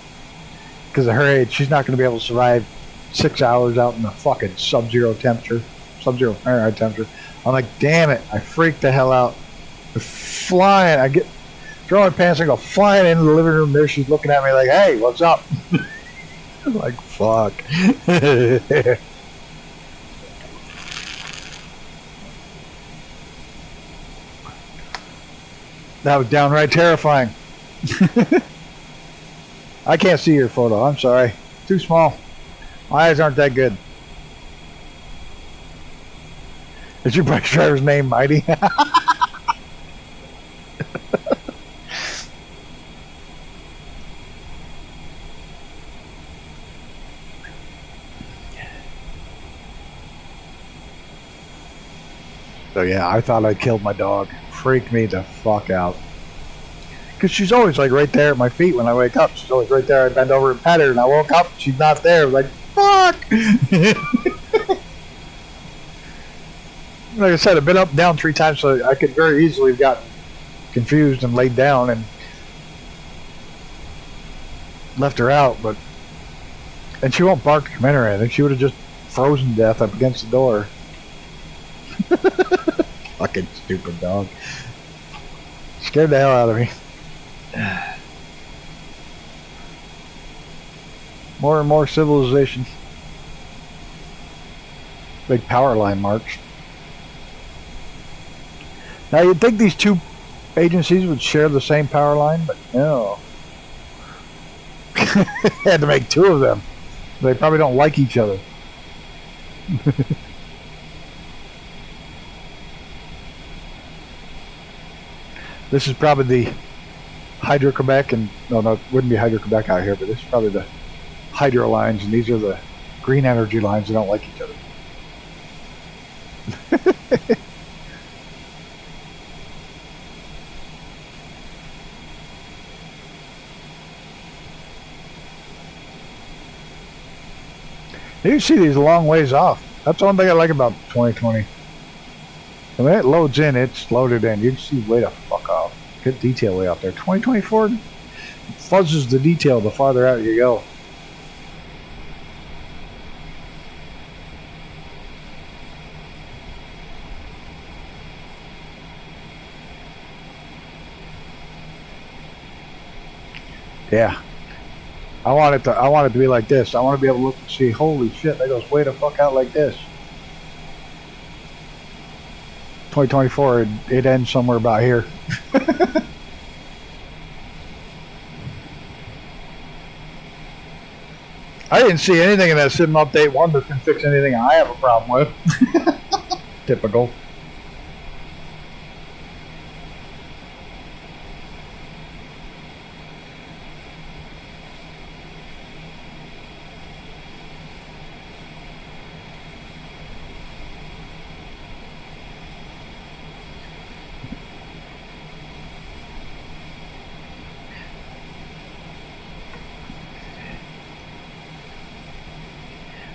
Because of her age, she's not going to be able to survive 6 hours out in the fucking sub-zero temperature. Sub-zero Fahrenheit temperature. I'm like, damn it. I freaked the hell out. I'm flying. I get, throw my pants and go flying into the living room. There she's looking at me like, hey, what's up? I'm like, fuck. That was downright terrifying. I can't see your photo. I'm sorry. Too small. My eyes aren't that good. Is your bus driver's name Mighty? So yeah, I thought I killed my dog. Freaked me the fuck out. Because she's always like right there at my feet when I wake up. She's always right there. I bend over and pet her and I woke up. She's not there. I'm like, fuck! Like I said, I've been up and down 3 times, so I could very easily have gotten confused and laid down and left her out, but and she won't bark to come in or anything. She would have just frozen to death up against the door. Fucking stupid dog. Scared the hell out of me. More and more civilization. Big power line march. Now you'd think these 2 agencies would share the same power line, but no. Had to make 2 of them. They probably don't like each other. This is probably the Hydro-Quebec, and no, it wouldn't be Hydro-Quebec out here, but this is probably the hydro lines, and these are the green energy lines that don't like each other. You see these a long ways off. That's the one thing I like about 2020. When it loads in, it's loaded in. You can see way the fuck off. Good detail way out there. 2024 fuzzes the detail the farther out you go. Yeah. I want it to be like this. I want to be able to look and see, holy shit, that goes way the fuck out like this. 2024, it ends somewhere about here. I didn't see anything in that Sim Update 1 that can fix anything I have a problem with. Typical.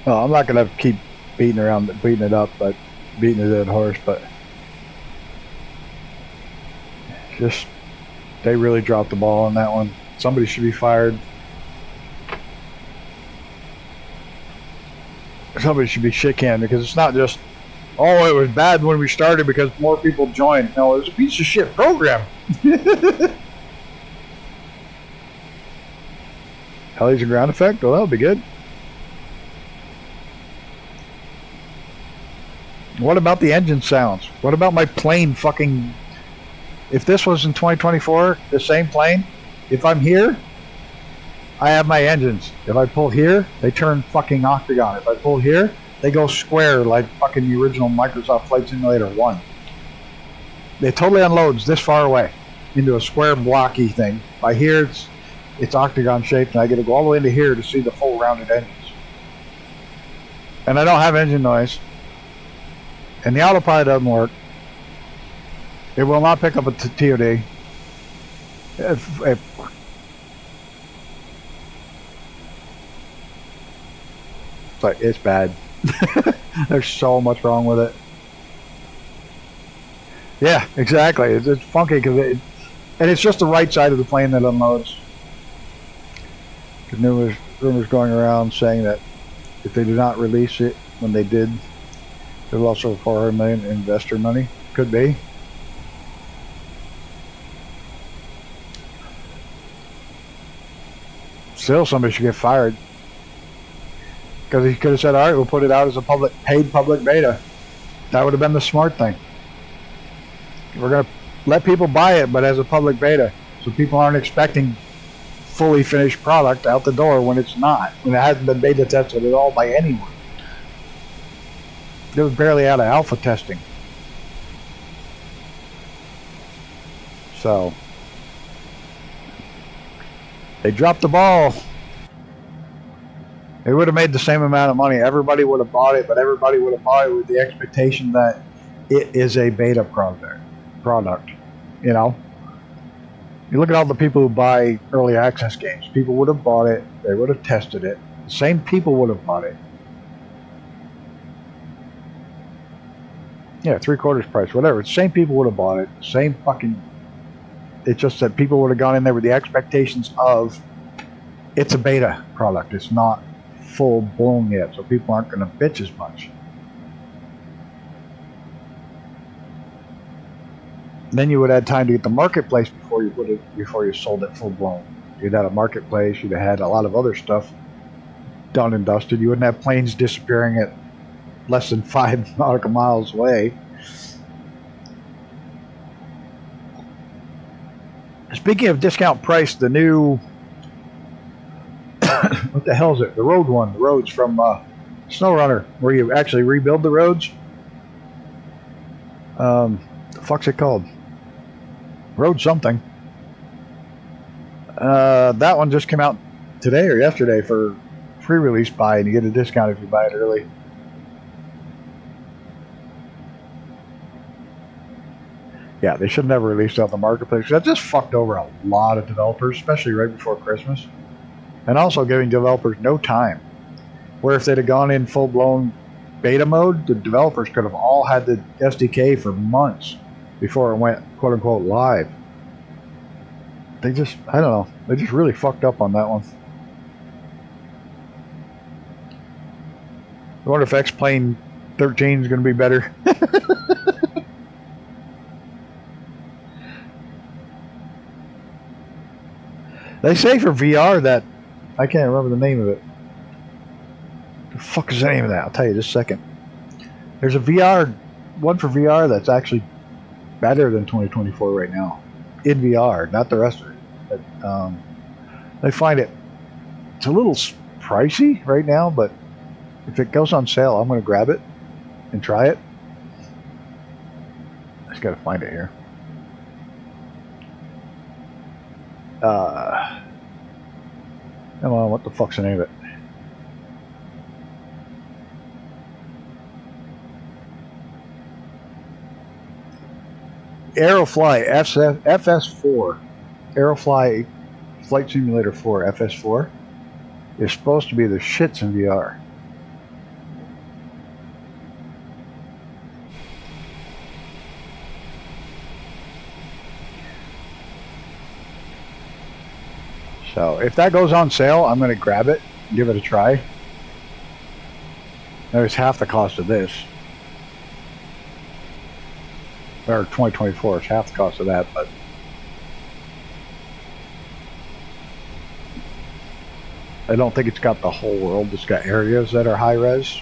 Well, I'm not gonna keep beating it up, but beating a dead horse. But just they really dropped the ball on that one. Somebody should be fired. Somebody should be shit-canned, because it's not just, oh, it was bad when we started because more people joined. No, it was a piece of shit program. Hellies and ground effect? Well, that'll be good. What about the engine sounds? What about my plane fucking... If this was in 2024, the same plane, if I'm here, I have my engines. If I pull here, they turn fucking octagon. If I pull here, they go square like fucking the original Microsoft Flight Simulator 1. It totally unloads this far away into a square blocky thing. By here, it's octagon shaped, and I get to go all the way into here to see the full rounded engines. And I don't have engine noise. And the autopilot doesn't work. It will not pick up a TOD. If it's like, it's bad. There's so much wrong with it. Yeah, exactly. It's funky because and it's just the right side of the plane that unloads. There's rumors going around saying that if they do not release it when they did, there's also $400 million investor money. Could be. Still, somebody should get fired because he could have said, "All right, we'll put it out as a paid public beta." That would have been the smart thing. We're gonna let people buy it, but as a public beta, so people aren't expecting fully finished product out the door when it's not, when it hasn't been beta tested at all by anyone. It was barely out of alpha testing. So they dropped the ball. They would have made the same amount of money. Everybody would have bought it, but everybody would have bought it with the expectation that it is a beta product. You know? You look at all the people who buy early access games. People would have bought it. They would have tested it. The same people would have bought it. Yeah, 3/4 price, whatever. The same people would have bought it. Same fucking... It's just that people would have gone in there with the expectations of it's a beta product. It's not full blown yet, so people aren't going to bitch as much. Then you would have had time to get the marketplace before you sold it full blown. You'd had a marketplace. You'd have had a lot of other stuff done and dusted. You wouldn't have planes disappearing at less than 5 nautical miles away. Speaking of discount price, the new what the hell is it? The road one. The roads from SnowRunner, where you actually rebuild the roads. The fuck's it called? Road something. That one just came out today or yesterday for pre-release buy, and you get a discount if you buy it early. Yeah, they should never release it on the marketplace. That just fucked over a lot of developers, especially right before Christmas. And also giving developers no time. Where if they'd have gone in full-blown beta mode, the developers could have all had the SDK for months before it went quote-unquote live. They just, I don't know, they just really fucked up on that one. I wonder if X-Plane 13 is going to be better. They say for VR that, I can't remember the name of it. The fuck is the name of that? I'll tell you in just a second. There's a one for VR that's actually better than 2024 right now. In VR, not the rest of it. But, they find it's a little pricey right now, but if it goes on sale, I'm going to grab it and try it. I just got to find it here. Come on, what the fuck's the name of it? Aerofly FS4. Aerofly Flight Simulator 4 FS4 is supposed to be the shits in VR. So if that goes on sale, I'm going to grab it and give it a try. There's half the cost of this. Or 2024 is half the cost of that, but I don't think it's got the whole world. It's got areas that are high res.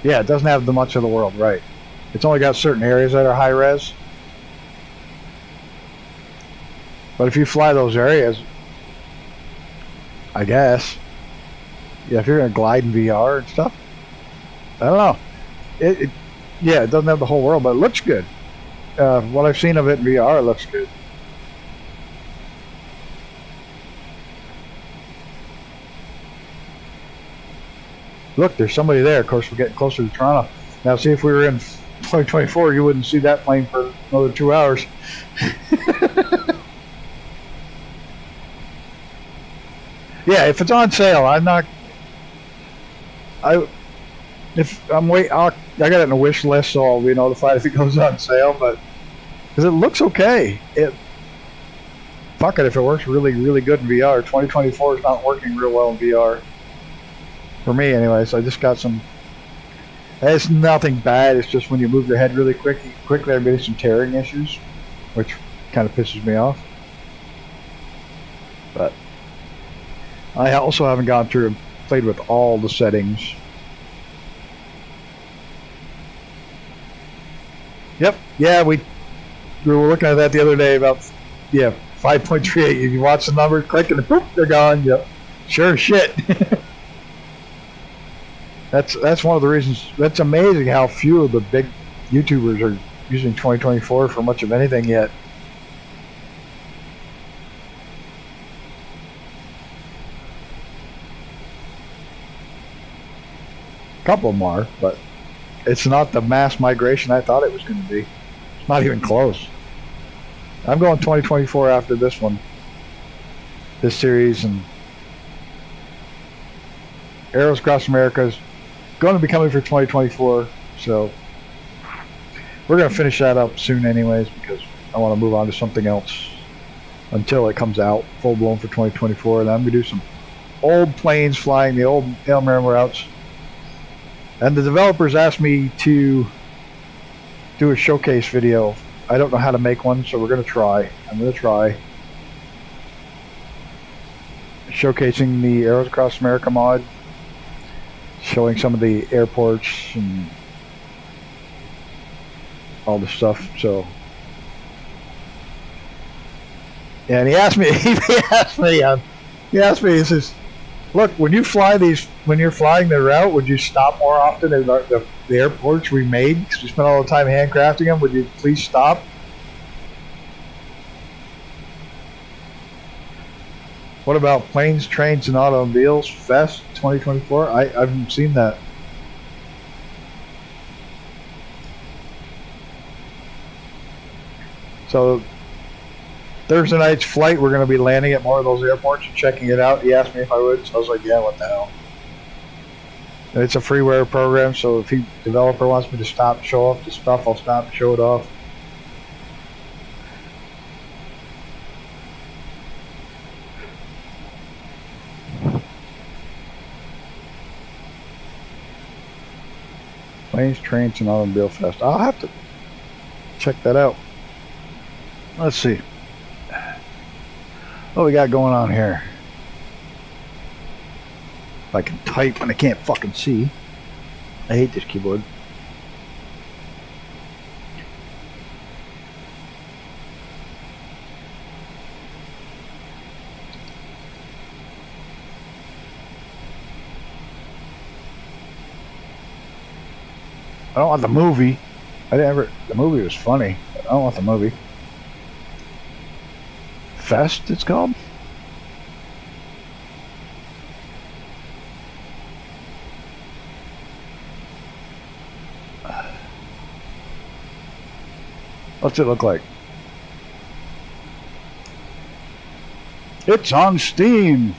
Yeah, it doesn't have the much of the world, right? It's only got certain areas that are high res. But if you fly those areas, I guess, yeah, if you're going to glide in VR and stuff, I don't know. Yeah, it doesn't have the whole world, but it looks good. What I've seen of it in VR, it looks good. Look, there's somebody there. Of course, we're getting closer to Toronto. Now, see if we were in 2024, you wouldn't see that plane for another 2 hours. Yeah, if it's on sale, I got it in a wish list, so I'll be notified if it goes on sale. But because it looks okay, fuck it if it works really, really good in VR. 2024 is not working real well in VR for me, anyway. So I just got some. It's nothing bad. It's just when you move your head really quickly, I'm getting some tearing issues, which kind of pisses me off. But I also haven't gone through and played with all the settings. Yep. Yeah, we were looking at that the other day about 5.38. If you watch the numbers, click and boop, they're gone. Yep. Sure shit. That's one of the reasons. That's amazing how few of the big YouTubers are using 2024 for much of anything yet. A couple of them are, but it's not the mass migration I thought it was going to be. It's not even close. I'm going 2024 after this one, this series, and Arrows Across America is going to be coming for 2024, so we're going to finish that up soon anyways, because I want to move on to something else until it comes out full blown for 2024. And I'm going to do some old planes flying the old LMRM routes. And the developers asked me to do a showcase video. I don't know how to make one, so we're going to try. I'm going to try showcasing the Arrows Across America mod, showing some of the airports and all the stuff. So, yeah, and he asked me, he says, look, when you fly when you're flying the route, would you stop more often in the airports we made? Because we spent all the time handcrafting them. Would you please stop? What about Planes, Trains, and Automobiles Fest 2024? I haven't seen that. So Thursday night's flight, we're going to be landing at more of those airports and checking it out. He asked me if I would, so I was like, yeah, what the hell. And it's a freeware program, so if the developer wants me to stop and show off the stuff, I'll stop and show it off. Planes, Trains, and Automobile Fest. I'll have to check that out. Let's see. What we got going on here? If I can type when I can't fucking see. I hate this keyboard. I don't want the movie. The movie was funny, but I don't want the movie. Fest, it's called? What's it look like? It's on Steam.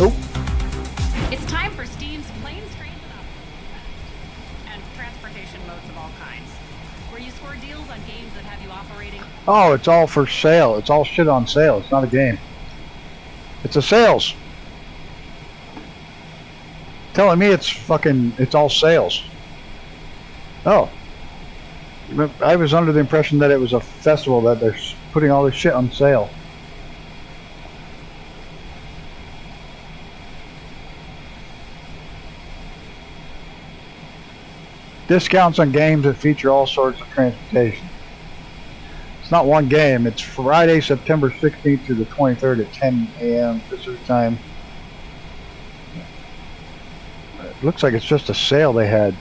Oh. It's time for Steam's Planes, Trains, and Transportation modes of all kinds, where you score deals on games that have you operating. Oh, it's all for sale. It's all shit on sale. It's not a game. It's a sales. Telling me it's all sales. Oh. I was under the impression that it was a festival that they're putting all this shit on sale. Discounts on games that feature all sorts of transportation. It's not one game. It's Friday, September 16th through the 23rd at 10 a.m. Pacific time. It looks like it's just a sale they had.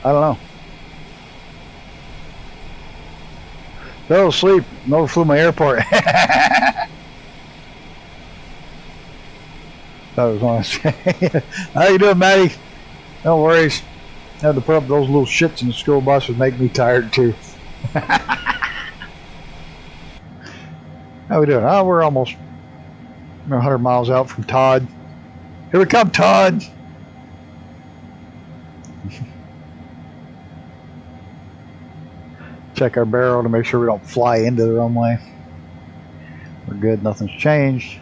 I don't know. Fell asleep. Overflew my airport. That was one I say. How you doing, Maddie? No worries. Had to put up those little shits in the school bus would make me tired too. How we doing? Oh, we're almost 100 miles out from Todd. Here we come, Todd. Check our barrel to make sure we don't fly into the runway. We're good. Nothing's changed.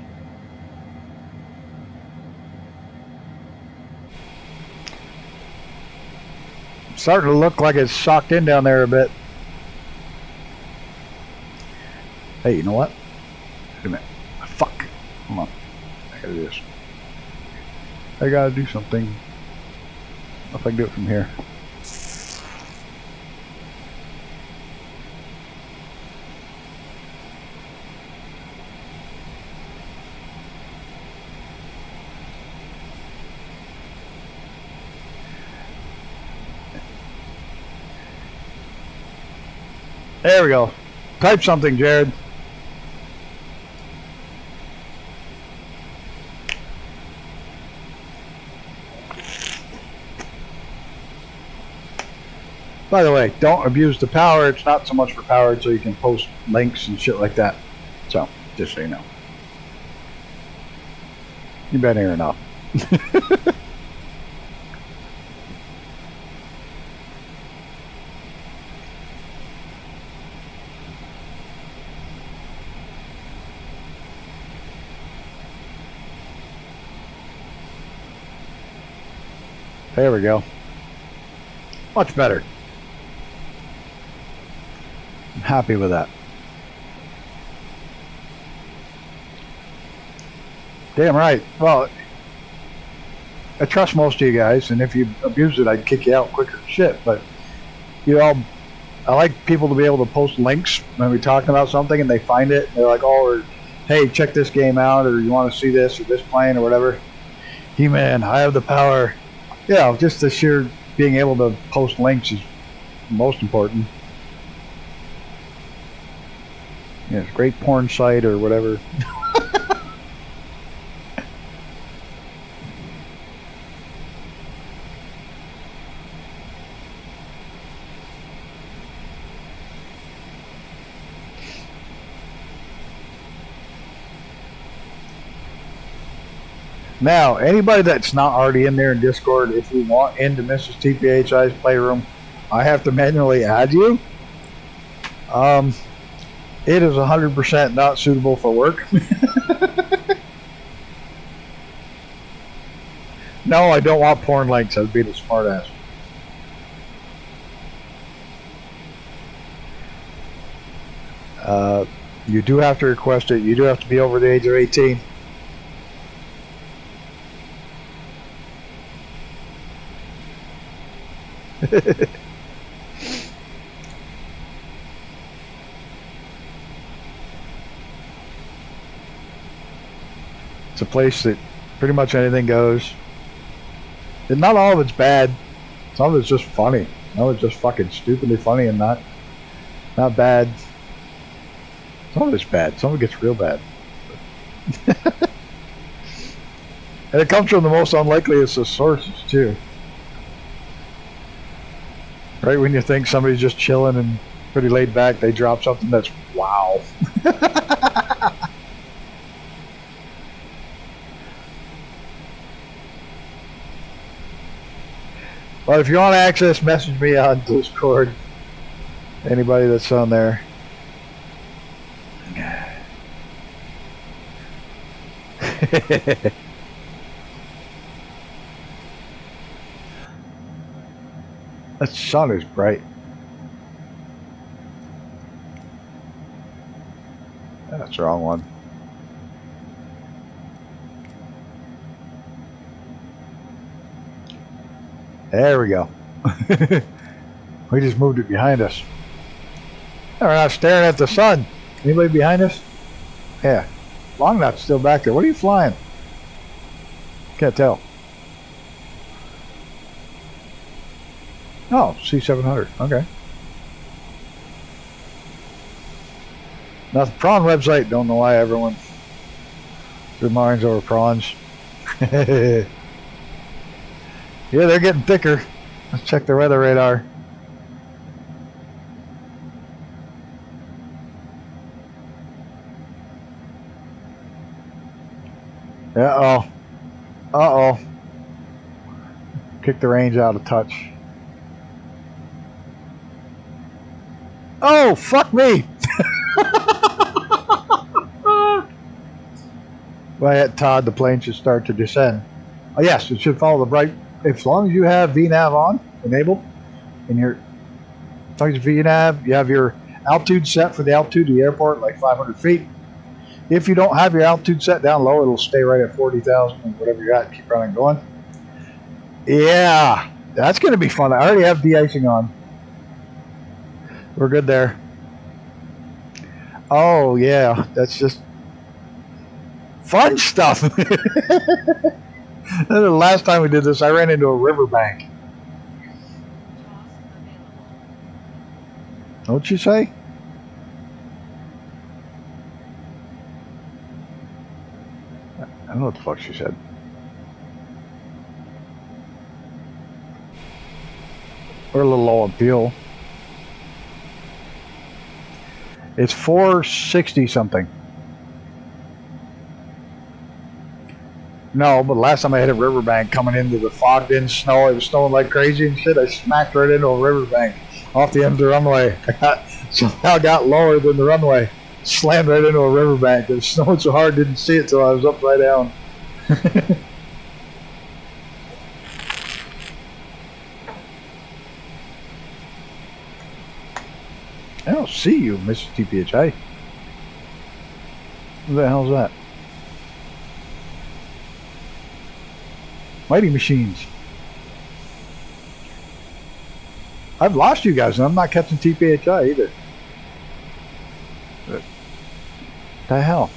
Starting to look like it's socked in down there a bit. Hey, you know what? Wait a minute. Fuck. Hold on. I gotta do this. I gotta do something. If I can do it from here. There we go. Type something, Jared. By the way, don't abuse the power. It's not so much for power, so you can post links and shit like that. So, just so you know. You've been here enough. There we go. Much better. I'm happy with that. Damn right. Well, I trust most of you guys, and if you abuse it, I'd kick you out quicker than shit. But you know, I like people to be able to post links when we're talking about something, and they find it. And they're like, "Oh, or hey, check this game out," or "You want to see this or this plane or whatever." He-Man, I have the power. Yeah, just the sheer being able to post links is most important. Yeah, it's a great porn site or whatever. Now, anybody that's not already in there in Discord, if you want into Mrs. TPHI's playroom, I have to manually add you. It is 100% not suitable for work. No, I don't want porn links. I'd be the smart ass. You do have to request it. You do have to be over the age of 18. It's a place that pretty much anything goes. And not all of it's bad. Some of it's just funny. Some of it's just fucking stupidly funny and not bad. Some of it's bad. Some of it gets real bad. And it comes from the most unlikeliest of sources too. Right when you think somebody's just chilling and pretty laid back, they drop something that's wow. But if you want to access, message me on Discord. Anybody that's on there. That sun is bright. That's the wrong one. There we go. We just moved it behind us. We're not staring at the sun. Anybody behind us? Yeah. Long Knot's still back there. What are you flying? Can't tell. Oh, C700. Okay. Now the prawn website, don't know why everyone reminds over prawns. Yeah, they're getting thicker. Let's check the weather radar. Uh-oh. Uh-oh. Kick the range out a touch. Oh, fuck me! If I hit Todd, the plane should start to descend. Oh, yes, it should follow the bright. As long as you have VNAV on, enabled, and as long as VNAV, you have your altitude set for the altitude of the airport, like 500 feet. If you don't have your altitude set down low, it'll stay right at 40,000 and whatever you're at, keep running going. Yeah, that's going to be fun. I already have de-icing on. We're good there. Oh, yeah, that's just fun stuff. The last time we did this, I ran into a riverbank. Don't you say? I don't know what the fuck she said. We're a little low on fuel. It's 460 something. No, but last time I hit a riverbank coming into the fogged in snow, it was snowing like crazy and shit. I smacked right into a riverbank off the end of the runway. Somehow got lower than the runway. Slammed right into a riverbank. It snowed so hard, didn't see it till I was upside down. I don't see you, Mrs. TPHI. What the hell's that? Mighty Machines. I've lost you guys, and I'm not catching TPHI either. What the hell?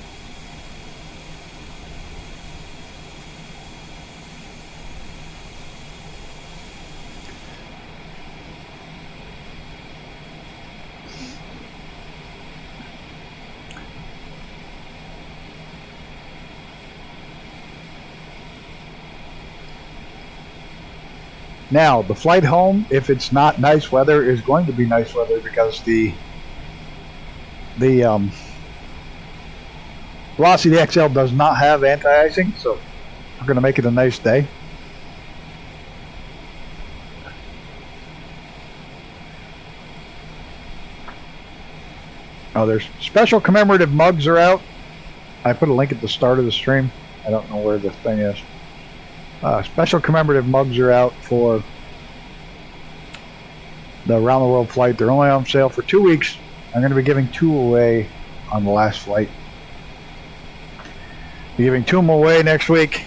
Now, the flight home, if it's not nice weather, is going to be nice weather because the Velocity XL does not have anti-icing, so we're going to make it a nice day. Oh, there's special commemorative mugs are out. I put a link at the start of the stream. I don't know where the thing is. Special commemorative mugs are out for the Around the World flight. They're only on sale for 2 weeks. I'm going to be giving 2 away on the last flight. Be giving 2 more away next week.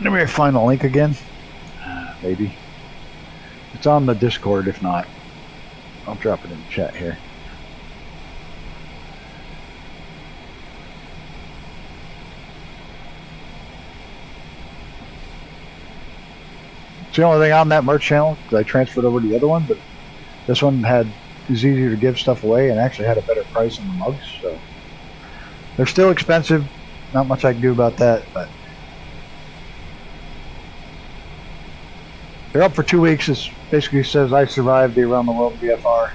Let me find the link again. Maybe. It's on the Discord. If not, I'll drop it in the chat here. It's the only thing on that merch channel because I transferred over to the other one, but this one is easier to give stuff away and actually had a better price on the mugs. So they're still expensive. Not much I can do about that, but they're up for 2 weeks. It basically says I survived the Around the World VFR.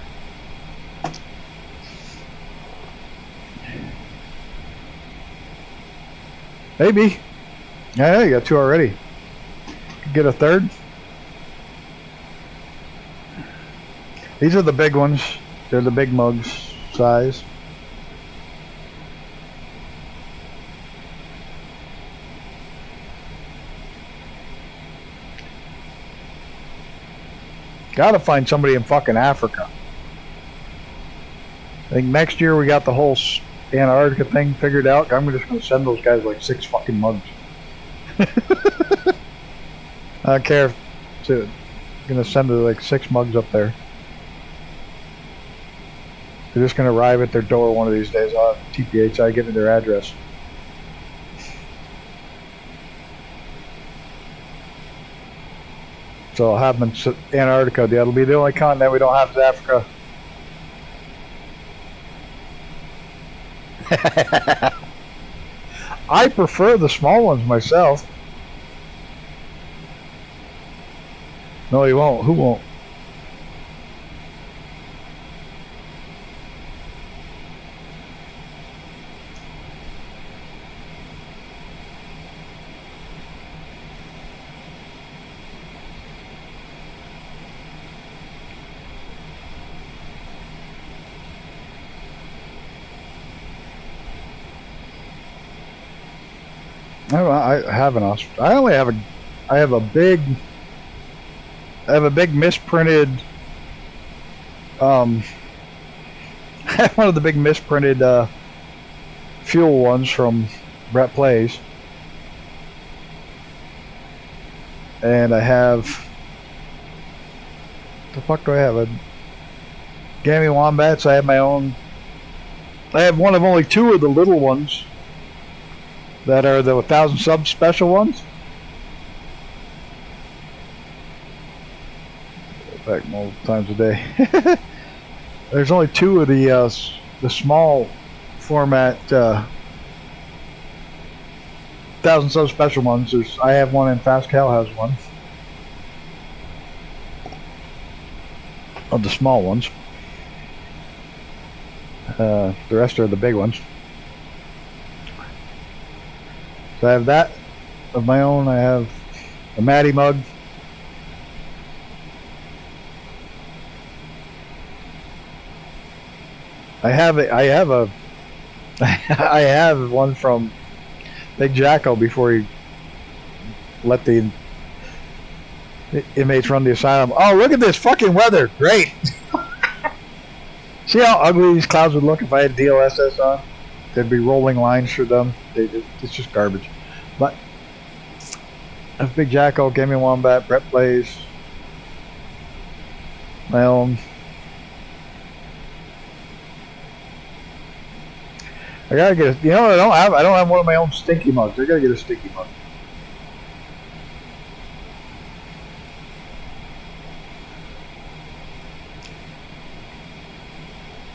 Maybe. Yeah, you got 2 already. Could get a third. These are the big ones. They're the big mugs size. Gotta find somebody in fucking Africa. I think next year we got the whole Antarctica thing figured out. I'm just gonna send those guys like 6 fucking mugs. I don't care if I'm gonna send like 6 mugs up there. They're just gonna arrive at their door one of these days. I'll have TPHI give me their address. So I'll have them in Antarctica. That'll be the only continent we don't have is Africa. I prefer the small ones myself. No, he won't. Who won't? I have an Austrian. I only have a. I have a big. I have a big misprinted. One of the big misprinted fuel ones from Brett Plays, and I have. What the fuck do I have? A Gammy Wombats. I have my own. I have one of only two of the little ones. That are the 1,000 sub special ones. Back multiple times a day. There's only two of the small format 1,000 sub special ones. I have one and Fast Cal has one. Of the small ones. The rest are the big ones. So I have that of my own. I have a Matty mug. I have one from Big Jacko before he let the inmates run the asylum. Oh, look at this fucking weather! Great. See how ugly these clouds would look if I had DLSS on? There'd be rolling lines through them. It's just garbage. But that's Big Jacko, Gammy Wombat, Brett Plays, my own. I gotta get a, you know, I don't have one of my own stinky mugs. I gotta get a stinky mug.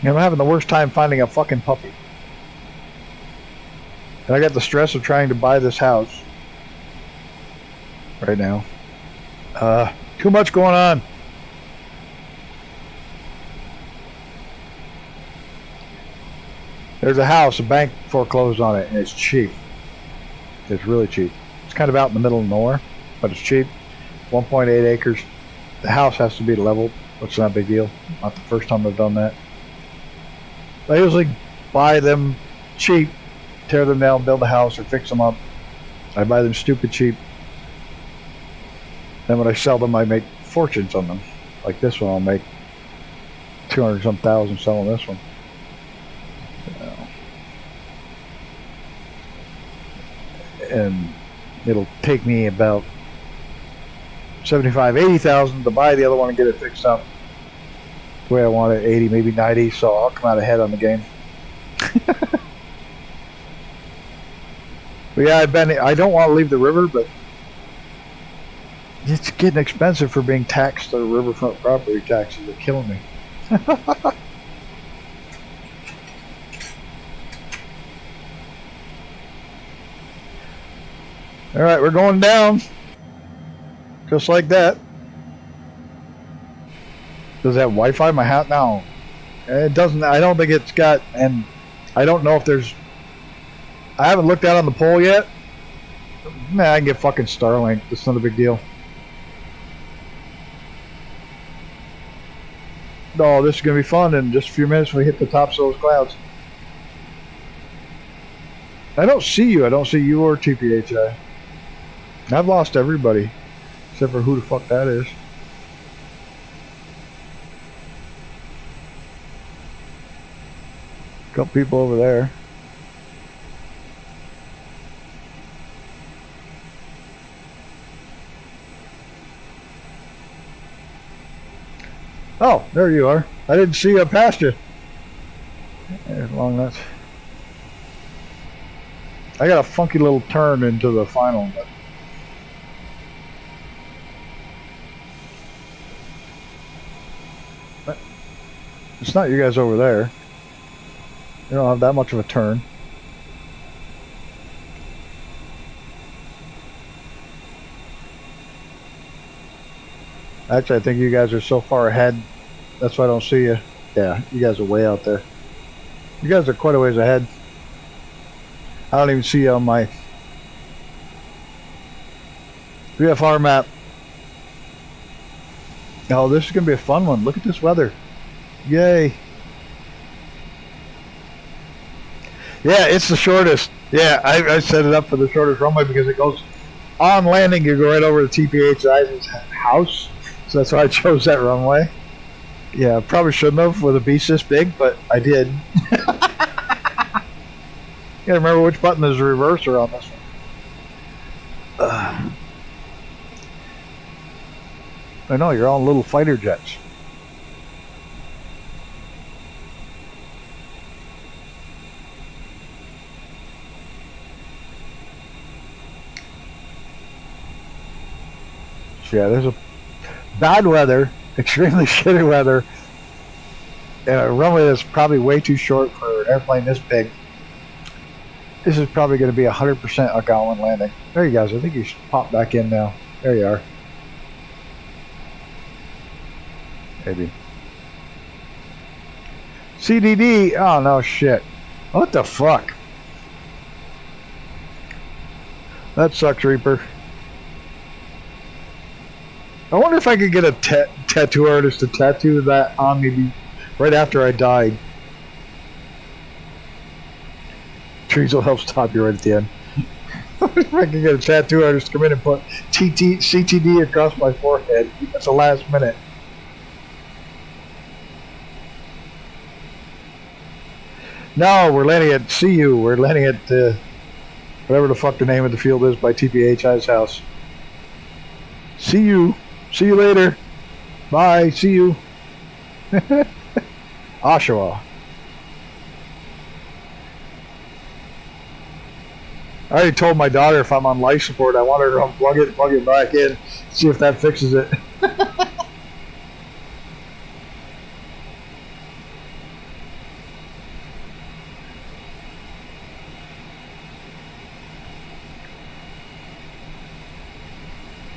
I'm having the worst time finding a fucking puppy. And I got the stress of trying to buy this house right now. Too much going on. There's a house, a bank foreclosed on it, and it's cheap. It's really cheap. It's kind of out in the middle of nowhere, but it's cheap. 1.8 acres. The house has to be leveled, which is not a big deal. Not the first time I've done that. I usually buy them cheap, tear them down, build a house, or fix them up. I buy them stupid cheap. Then when I sell them, I make fortunes on them. Like this one, I'll make 200-some thousand selling this one. And it'll take me about 75-80,000 to buy the other one and get it fixed up the way I want it, 80, maybe 90. So I'll come out ahead on the game. But yeah, I don't want to leave the river, but it's getting expensive for being taxed. The riverfront property taxes are killing me. All right, we're going down, just like that. Does it have Wi-Fi? My house? No, it doesn't. I don't think it's got, and I don't know if there's. I haven't looked out on the pole yet. Man, I can get fucking Starlink. It's not a big deal. Oh, this is gonna be fun in just a few minutes when we hit the tops of those clouds. I don't see you. I don't see you or TPHI. I've lost everybody, except for who the fuck that is. Couple people over there. Oh, there you are. I didn't see you past you. There's long nuts. I got a funky little turn into the final, but it's not you guys over there. You don't have that much of a turn. Actually, I think you guys are so far ahead. That's why I don't see you. Yeah, you guys are way out there. You guys are quite a ways ahead. I don't even see you on my IFR map. Oh, this is going to be a fun one. Look at this weather. Yay. Yeah, it's the shortest. Yeah, I set it up for the shortest runway because it goes on landing. You go right over to TPHI's house. So that's why I chose that runway. Yeah, probably shouldn't have with a beast this big, but I did. You gotta remember which button is the reverser on this one. I know, you're all little fighter jets. So yeah, there's a bad weather, extremely shitty weather, and a runway that's probably way too short for an airplane this big. This is probably going to be 100% a Gowan landing. There you guys. I think you should pop back in now. There you are. Maybe. CDD. Oh, no shit. What the fuck? That sucks, Reaper. I wonder if I could get a tattoo artist to tattoo that on me right after I died. Trees will help stop you right at the end. If I can get a tattoo artist to come in and put CTD across my forehead at the last minute. No, we're landing at CU. We're landing at whatever the fuck the name of the field is by TPHI's house. CU. See you later. Bye. See you. Oshawa. I already told my daughter if I'm on life support, I want her to unplug it, plug it back in, see if that fixes it.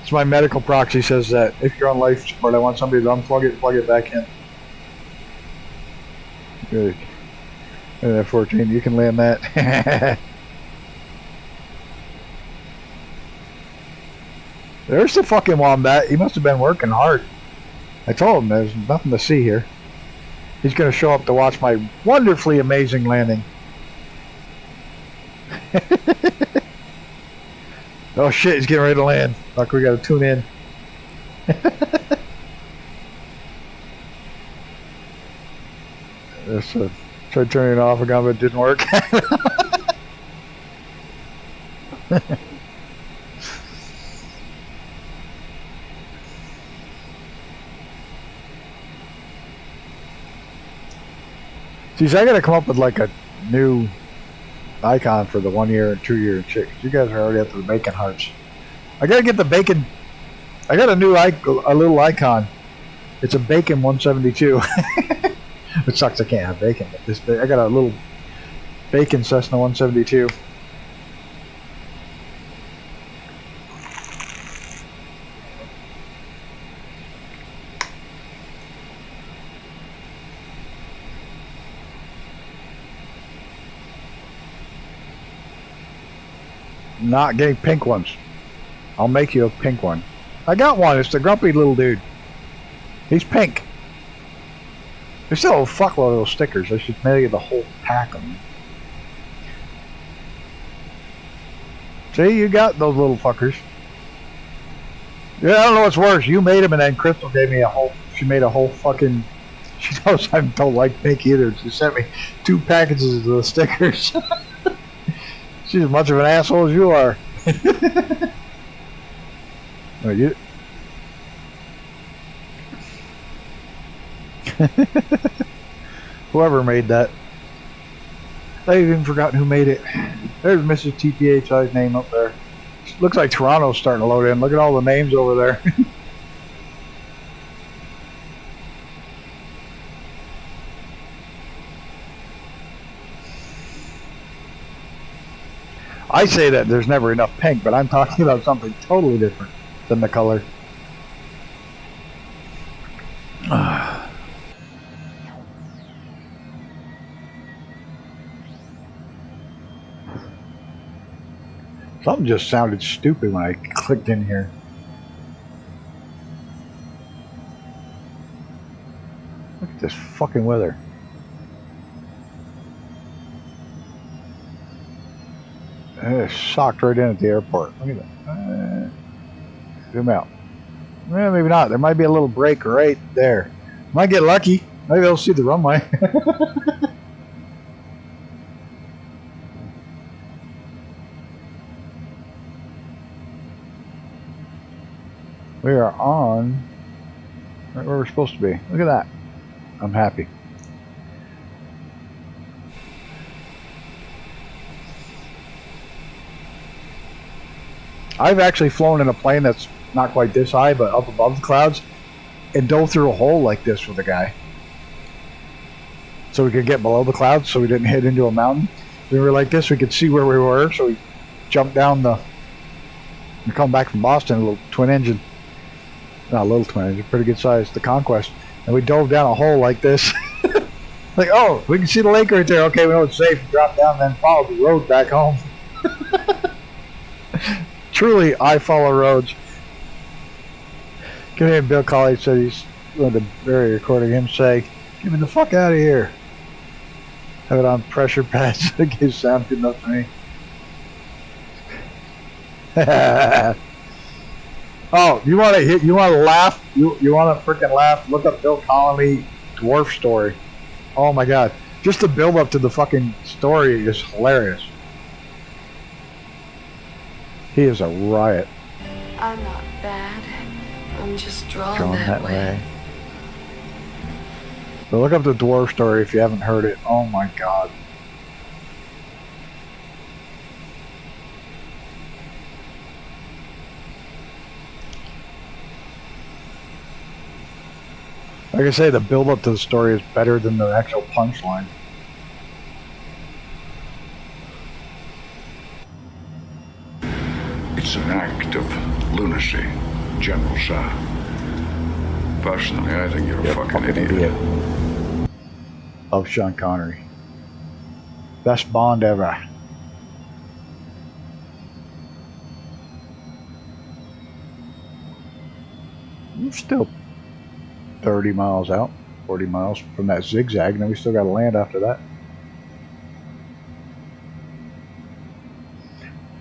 So my medical proxy says that if you're on life support, I want somebody to unplug it and plug it back in. Good. And at 14, you can land that. There's the fucking wombat. He must have been working hard. I told him there's nothing to see here. He's going to show up to watch my wonderfully amazing landing. Oh shit, he's getting ready to land. Fuck, we gotta tune in. Tried turning it off again, but it didn't work. Geez, I gotta come up with like a new icon for the 1 year and 2 year and shit. You guys are already after the bacon hearts. I gotta get the bacon. I got a little icon. It's a bacon 172. It sucks I can't have bacon, but I got a little bacon Cessna 172. Not getting pink ones. I'll make you a pink one. I got one. It's the grumpy little dude. He's pink. There's still a fuckload of those stickers. I should mail the whole pack of them. See, you got those little fuckers. Yeah, I don't know what's worse. You made them, and then Crystal gave me a whole. She made a whole fucking. She knows I don't like pink either. She sent me 2 packages of the stickers. She's as much of an asshole as you are. No, you. Whoever made that. I've even forgotten who made it. There's Mrs. TPHI's name up there. Looks like Toronto's starting to load in. Look at all the names over there. I say that there's never enough pink, but I'm talking about something totally different than the color. Something just sounded stupid when I clicked in here. Look at this fucking weather. Socked right in at the airport. Look at that. Zoom out. Well, maybe not. There might be a little break right there. Might get lucky. Maybe I'll see the runway. We are on right where we're supposed to be. Look at that. I'm happy. I've actually flown in a plane that's not quite this high, but up above the clouds, and dove through a hole like this with a guy. So we could get below the clouds so we didn't hit into a mountain. We were like this, we could see where we were, so we jumped down the... We come back from Boston, a little twin engine. Not a little twin engine, pretty good size, the Conquest. And we dove down a hole like this. Like, oh, we can see the lake right there. Okay, we know it's safe. Drop down, then follow the road back home. Truly, I follow roads. Get in, Bill Colley said he's going to bury recording him say, "Get me the fuck out of here." Have it on pressure pads. It gives sound good enough to me. Oh, you want to hit? You want to laugh? You want to freaking laugh? Look up Bill Connolly dwarf story. Oh my god! Just the build up to the fucking story is hilarious. He is a riot. I'm not bad. I'm just drawn that way. But look up the dwarf story if you haven't heard it. Oh my god. Like I say, the build up to the story is better than the actual punchline. It's an act of lunacy, General Shah. Personally, I think you're a fucking idiot. Of Sean Connery. Best Bond ever. We're still 30 miles out, 40 miles from that zigzag, and then we still got to land after that.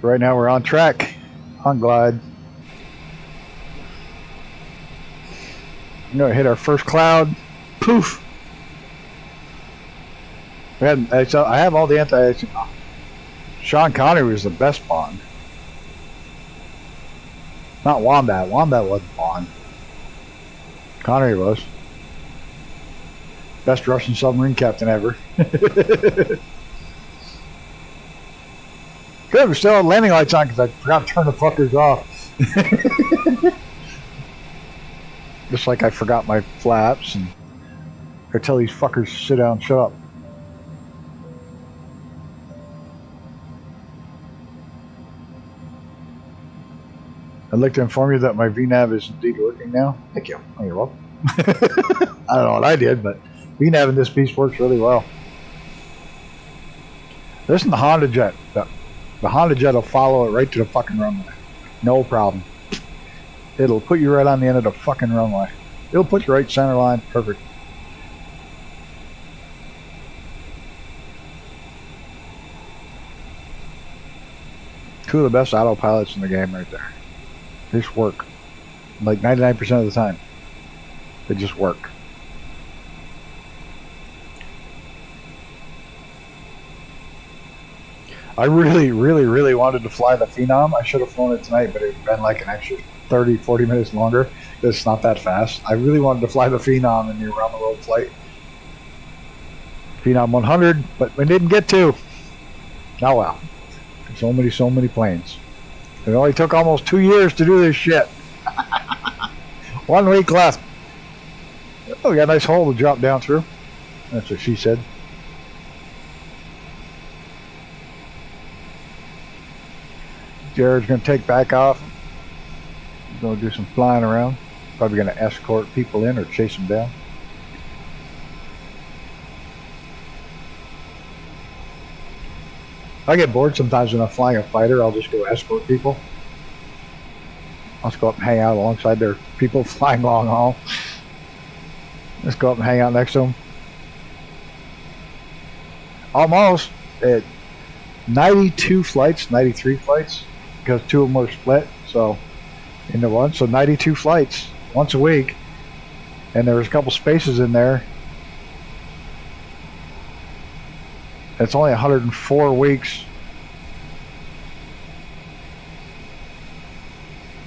Right now we're on track, on glide. I'm going to hit our first cloud. Poof! I have all the anti-aging. Sean Connery was the best Bond. Not Wombat. Wombat wasn't Bond. Connery was. Best Russian submarine captain ever. Good, we still have landing lights on because I forgot to turn the fuckers off. Just like I forgot my flaps, and I tell these fuckers to sit down, shut up. I'd like to inform you that my VNAV is indeed working now. Thank you. Oh, you're welcome. I don't know what I did, but VNAV in this piece works really well. This is the Honda Jet. The Honda Jet will follow it right to the fucking runway. No problem. It'll put you right on the end of the fucking runway. It'll put you right center line. Perfect. Two of the best autopilots in the game right there. They just work. Like 99% of the time. They just work. I really, really, really wanted to fly the Phenom. I should have flown it tonight, but it would have been like an extra 30, 40 minutes longer. It's not that fast. I really wanted to fly the Phenom in the around-the-world flight. Phenom 100, but we didn't get to. Oh well. So many planes. It only took almost 2 years to do this shit. 1 week left. Oh, we got a nice hole to drop down through. That's what she said. Jared's going to take back off. He's going to do some flying around. Probably going to escort people in or chase them down. I get bored sometimes when I'm flying a fighter. I'll just go escort people. I'll just go up and hang out alongside their people flying long haul. Just go up and hang out next to them. Almost at 92 flights, 93 flights, because 2 of them were split, so into one. So 92 flights once a week, and there was a couple spaces in there. It's only 104 weeks.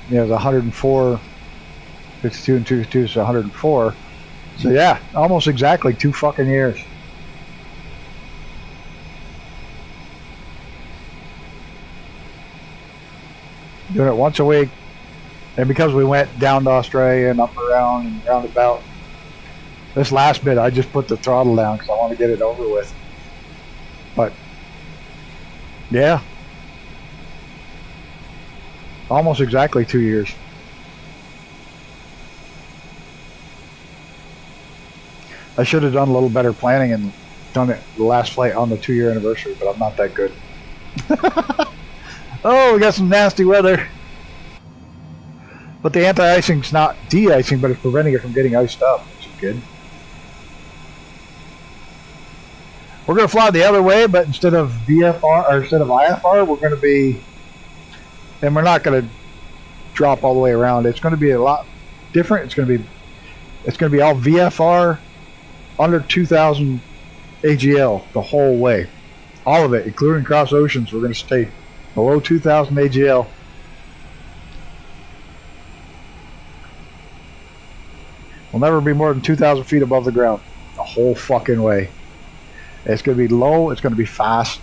You know, the 104, 52 and 2, so 104. So yeah, almost exactly 2 fucking years. Doing it once a week. And because we went down to Australia and up around and round about, this last bit I just put the throttle down because I want to get it over with. But yeah, almost exactly 2 years. I should have done a little better planning and done it the last flight on the 2-year anniversary, but I'm not that good. Oh, we got some nasty weather. But the anti-icing's not de-icing, but it's preventing it from getting iced up, which is good. We're going to fly the other way, but instead of VFR or instead of IFR, we're going to be, and we're not going to drop all the way around. It's going to be a lot different. It's going to be all VFR under 2,000 AGL the whole way, all of it, including cross oceans. We're going to stay below 2,000 AGL. We'll never be more than 2,000 feet above the ground the whole fucking way. It's going to be low. It's going to be fast.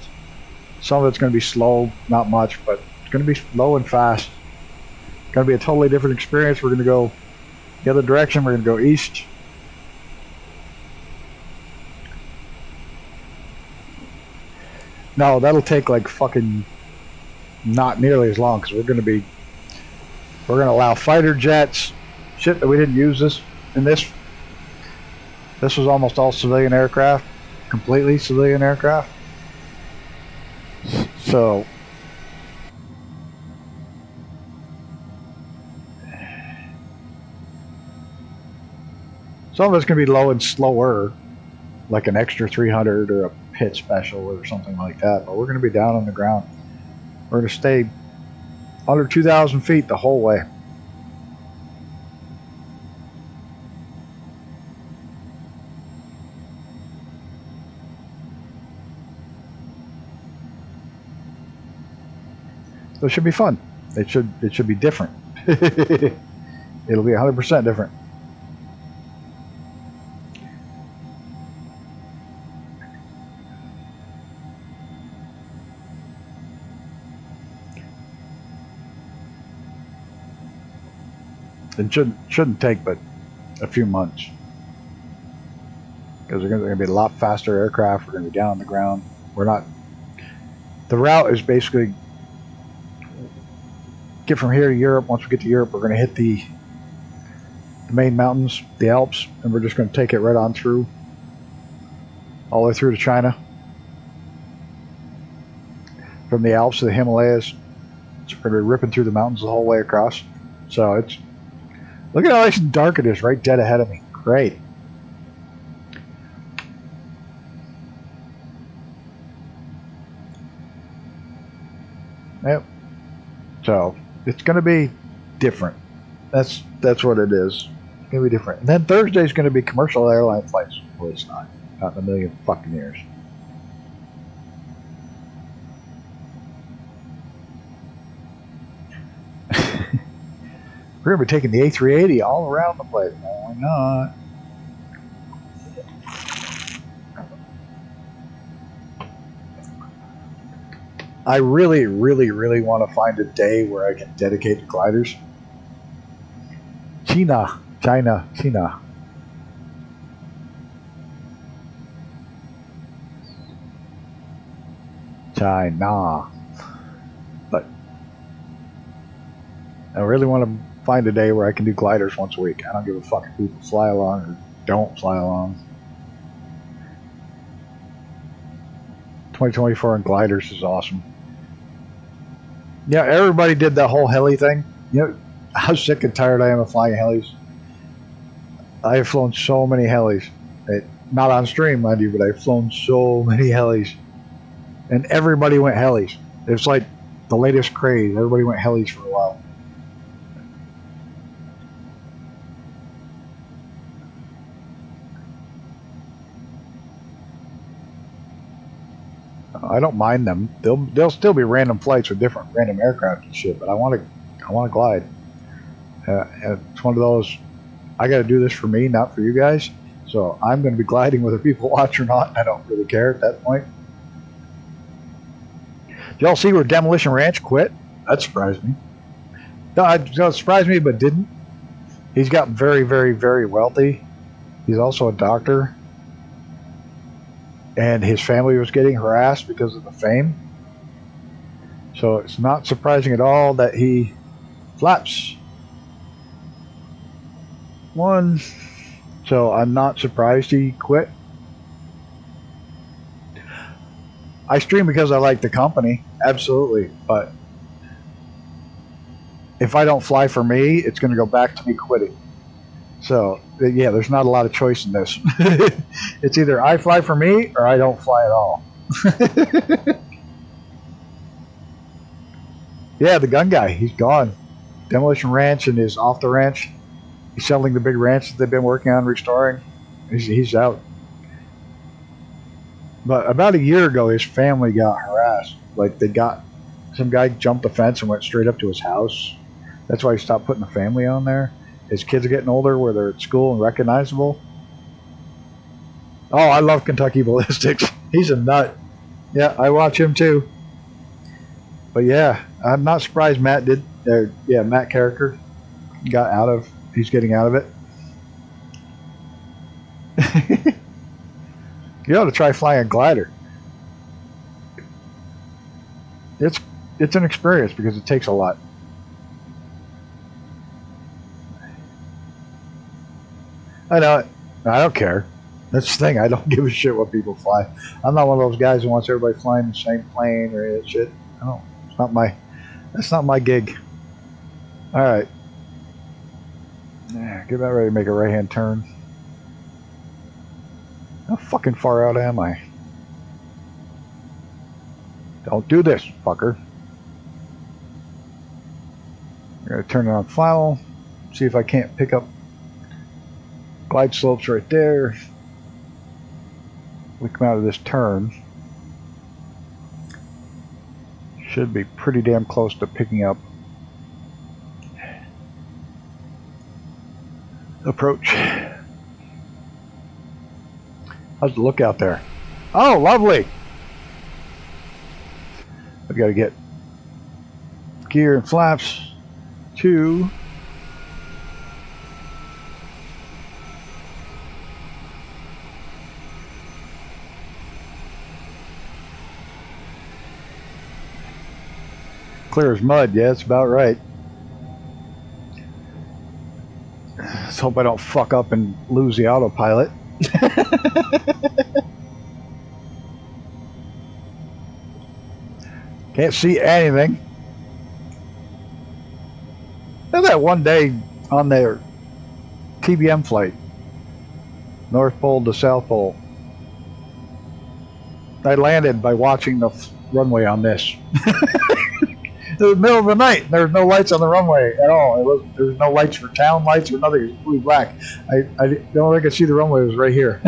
Some of it's going to be slow, not much, but it's going to be low and fast. It's going to be a totally different experience. We're going to go the other direction. We're going to go east. No, that'll take like fucking not nearly as long because we're going to allow fighter jets, shit that we didn't use this was almost all civilian aircraft, completely civilian aircraft. So some of it's going to be low and slower, like an extra 300 or a pit special or something like that, but we're going to be down on the ground. We're going to stay under 2,000 feet the whole way. So it should be fun. It should be different. It'll be 100% different. It shouldn't take but a few months because they're going to be a lot faster aircraft. We're going to be down on the ground. The route is basically get from here to Europe. Once we get to Europe, we're going to hit the main mountains, the Alps, and we're just going to take it right on through, all the way through to China. From the Alps to the Himalayas, so we're going to be ripping through the mountains the whole way across. So it's, look at how nice and dark it is right dead ahead of me. Great. Yep. So it's going to be different. That's what it is. It's going to be different. And then Thursday's going to be commercial airline flights. Well, it's not. Not in a million fucking years. We're going to be taking the A380 all around the place. Why not? I really, really, really want to find a day where I can dedicate to gliders. China. But I really want to find a day where I can do gliders once a week. I don't give a fuck if people fly along or don't fly along. 2024 and gliders is awesome. Yeah, everybody did that whole heli thing. You know how sick and tired I am of flying helis. I have flown so many helis. Not on stream, mind you, but I've flown so many helis. And everybody went helis. It was like the latest craze. Everybody went helis for a while. I don't mind them. They'll still be random flights with different random aircraft and shit. But I want to glide. It's one of those. I got to do this for me, not for you guys. So I'm going to be gliding whether people watch or not. I don't really care at that point. Did y'all see where Demolition Ranch quit? That surprised me. No, it surprised me, but didn't. He's gotten very, very, very wealthy. He's also a doctor. And his family was getting harassed because of the fame. So it's not surprising at all that he flaps. One. So I'm not surprised he quit. I stream because I like the company, absolutely. But if I don't fly for me, it's going to go back to me quitting. So yeah, there's not a lot of choice in this. It's either I fly for me or I don't fly at all. Yeah, the gun guy, he's gone. Demolition Ranch and is off the ranch. He's selling the big ranch that they've been working on restoring. He's out. But about a year ago, his family got harassed. Like some guy jumped the fence and went straight up to his house. That's why he stopped putting the family on there. His kids are getting older where they're at school and recognizable. Oh, I love Kentucky Ballistics. He's a nut. Yeah, I watch him too. But yeah, I'm not surprised Matt did. Matt Carricker got out of. He's getting out of it. You ought to try flying a glider. It's an experience because it takes a lot. I know it. I don't care. That's the thing. I don't give a shit what people fly. I'm not one of those guys who wants everybody flying the same plane or any of that shit. I don't. That's not my gig. All right. Get about ready to make a right-hand turn. How fucking far out am I? Don't do this, fucker. I'm going to turn it on final. See if I can't pick up glide slopes right there. We come out of this turn. Should be pretty damn close to picking up approach. How's the look out there? Oh, lovely. I've got to get gear and flaps to clear as mud. Yeah, that's about right. Let's hope I don't fuck up and lose the autopilot. Can't see anything. Look at that one day on their TBM flight. North Pole to South Pole. I landed by watching the runway on this. It was the middle of the night. There was no lights on the runway at all. There was no lights for town lights or nothing. It was completely black. The only way I could see the runway was right here.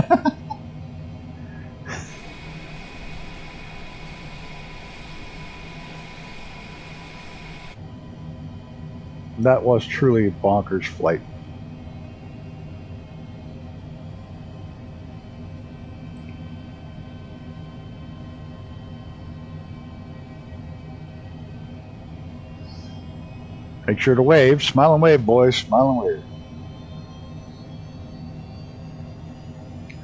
That was truly a bonkers flight. Make sure to wave. Smile and wave, boys. Smile and wave.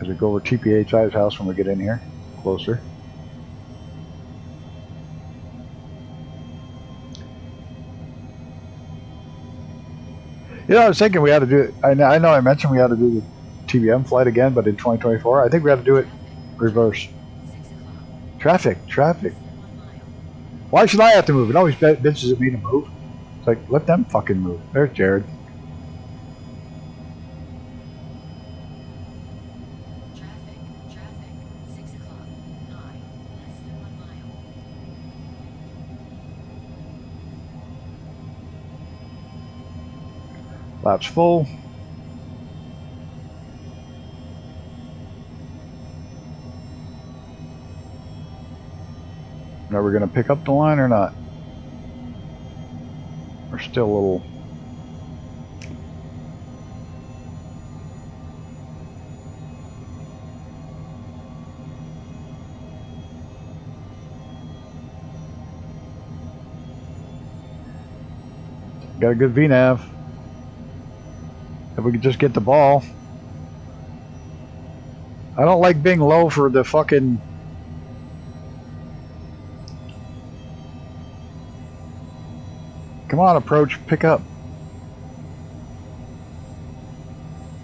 As we go over TPHI's house when we get in here. Closer. You know, I was thinking we had to do it. I know I mentioned we had to do the TBM flight again, but in 2024, I think we had to do it reverse. Traffic. Why should I have to move? It always bitches at me to move. It's like, let them fucking move. There's Jared. Laps full. Are we going to pick up the line or not? We're still a little... Got a good VNAV. If we could just get the ball. I don't like being low for the fucking... Come on, approach, pick up.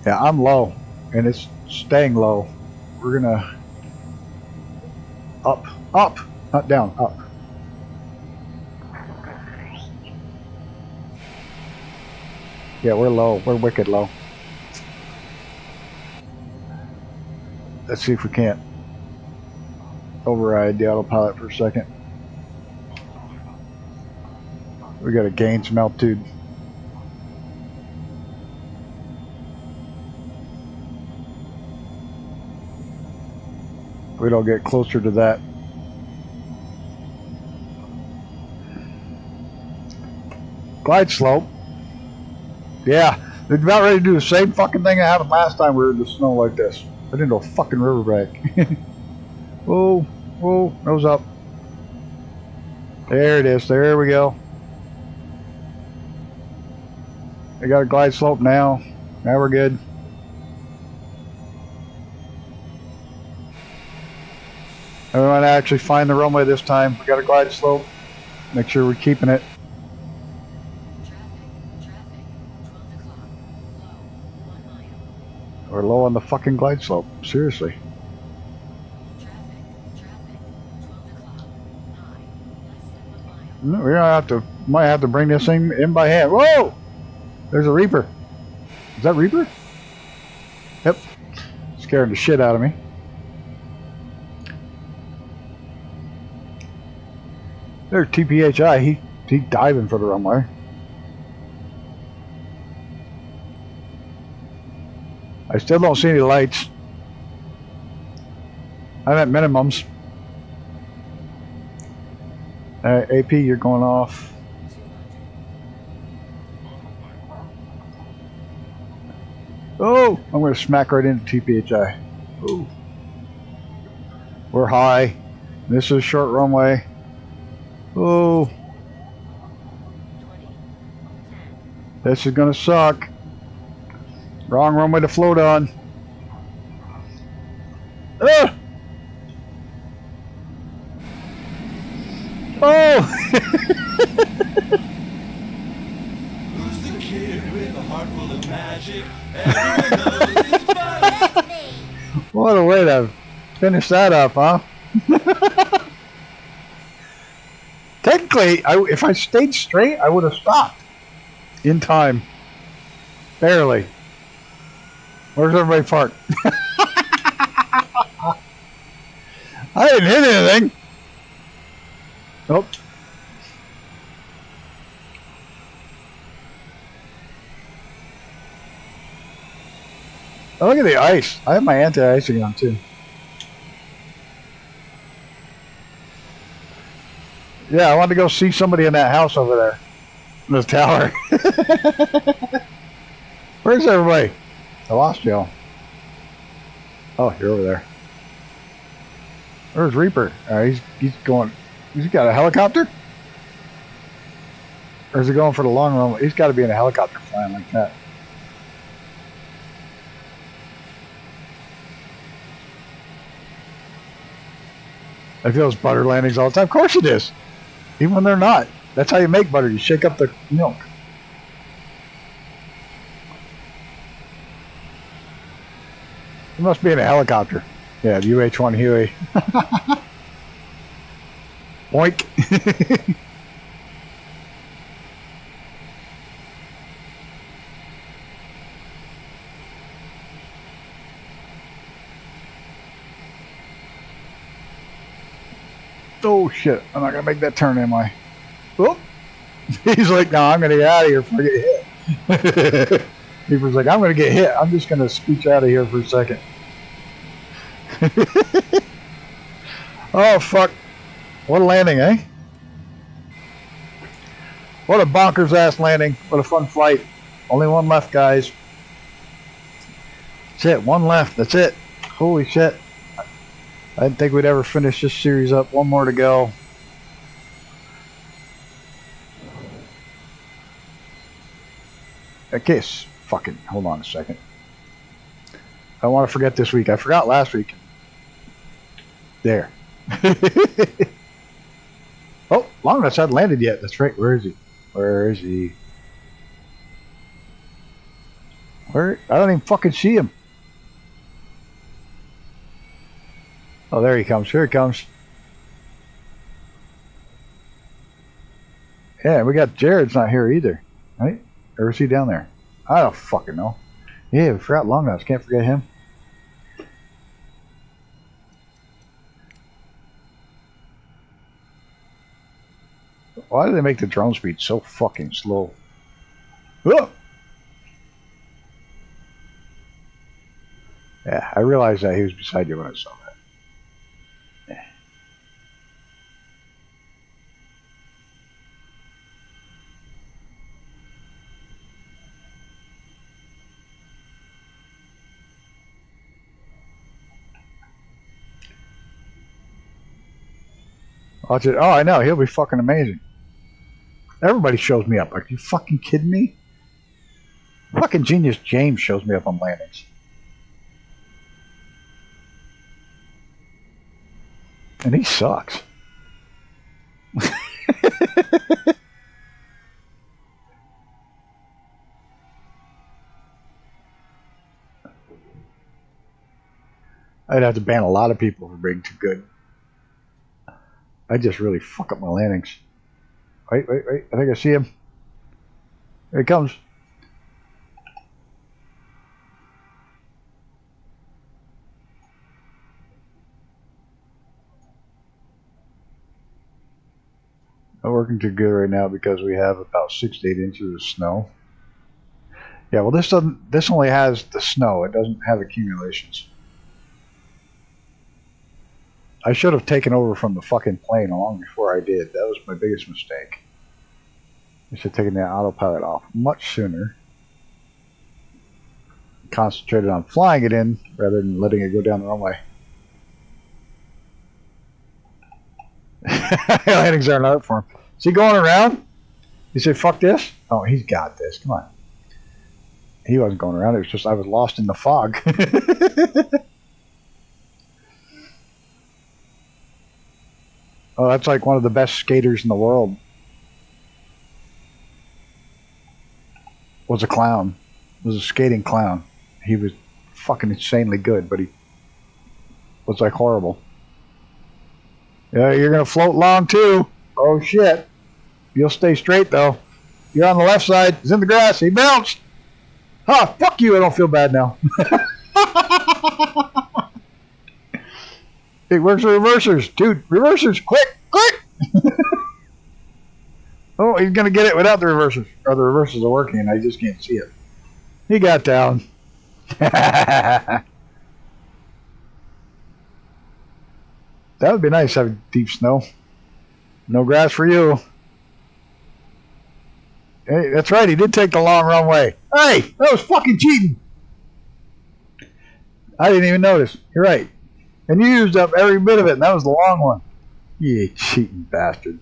Yeah, I'm low, and it's staying low. We're gonna... Up, not down, up. Yeah, we're low. We're wicked low. Let's see if we can't override the autopilot for a second. We got to gain some altitude. We don't get closer to that. Glide slope. Yeah, they're about ready to do the same fucking thing that happened last time we were in the snow like this. Put into a fucking riverbank. Whoa, nose up. There it is. There we go. I got a glide slope now. Now we're good. And we might actually find the runway this time. We got a glide slope. Make sure we're keeping it. We're low on the fucking glide slope. Seriously. We're gonna have to, might have to bring this thing in by hand. Whoa! There's a Reaper. Is that Reaper? Yep. Scaring the shit out of me. There's TPHI. He diving for the runway. I still don't see any lights. I'm at minimums. AP, you're going off. Oh, I'm going to smack right into TPHI. Oh. We're high. This is a short runway. Oh. This is going to suck. Wrong runway to float on. Ah! Oh! Who's the kid with a heart full of magic? Everyone knows his body. What a way to finish that up, huh? Technically, if I stayed straight, I would have stopped in time. Barely. Where's everybody parked? I didn't hit anything. Nope. Oh, look at the ice. I have my anti-icing on too. Yeah, I wanted to go see somebody in that house over there. In the tower. Where's everybody? I lost y'all. Oh, you're over there. Where's Reaper? He's going. He's got a helicopter? Or is he going for the long run? He's got to be in a helicopter flying like that. I feel those butter landings all the time. Of course it is. Even when they're not. That's how you make butter. You shake up the milk. He must be in a helicopter. Yeah, the UH-1 Huey. Boink. Oh shit, I'm not gonna make that turn, am I? Oh. He's like, no, I'm gonna get out of here before I get hit. He was like, I'm gonna get hit. I'm just gonna scooch out of here for a second. Oh fuck. What a landing, eh? What a bonkers ass landing. What a fun flight. Only one left, guys. That's it, one left. That's it. Holy shit. I didn't think we'd ever finish this series up. One more to go. Okay, fucking hold on a second. I don't want to forget this week. I forgot last week. There. Oh, Longness hasn't landed yet. That's right. Where is he? Where is he? Where? I don't even fucking see him. Oh, there he comes. Here he comes. Yeah, we got Jared's not here either. Right? Or is he down there? I don't fucking know. Yeah, we forgot Longnose. Can't forget him. Why do they make the drone speed so fucking slow? Oh! Yeah, I realized that he was beside you when I saw that. Yeah. Watch it. Oh, I know. He'll be fucking amazing. Everybody shows me up. Are you fucking kidding me? Fucking Genius James shows me up on landings. And he sucks. I'd have to ban a lot of people for being too good. I just really fuck up my landings. Wait. I think I see him. Here he comes. Not working too good right now because we have about 6 to 8 inches of snow. Yeah, well, this only has the snow. It doesn't have accumulations. I should have taken over from the fucking plane long before I did. That was my biggest mistake. I should have taken that autopilot off much sooner. Concentrated on flying it in rather than letting it go down the runway. Landings are an art form. Is he going around? You say, fuck this? Oh, he's got this. Come on. He wasn't going around. It was just I was lost in the fog. Oh, that's like one of the best skaters in the world. Was a clown. Was a skating clown. He was fucking insanely good, but he was like horrible. Yeah, you're gonna float long too. Oh shit. You'll stay straight though. You're on the left side. He's in the grass. He bounced. Huh, fuck you. I don't feel bad now. Hey, where's the reversers? Dude, reversers, quick. Oh, he's gonna get it without the reversers. Or the reversers are working and I just can't see it. He got down. That would be nice, having deep snow. No grass for you. Hey, that's right, he did take the long runway. Hey, that was fucking cheating. I didn't even notice. You're right. And you used up every bit of it, and that was the long one. You cheating bastard.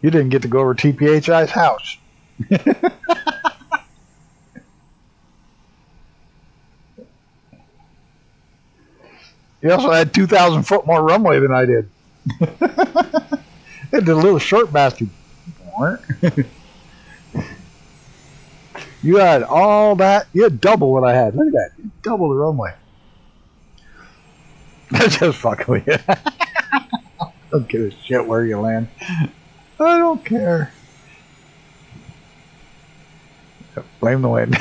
You didn't get to go over TPHI's house. He also had 2,000 foot more runway than I did. It did a little short bastard. You had all that. You had double what I had. Look at that. You double the runway. I'm just fucking with you. Don't give a shit where you land. I don't care. Blame the wind.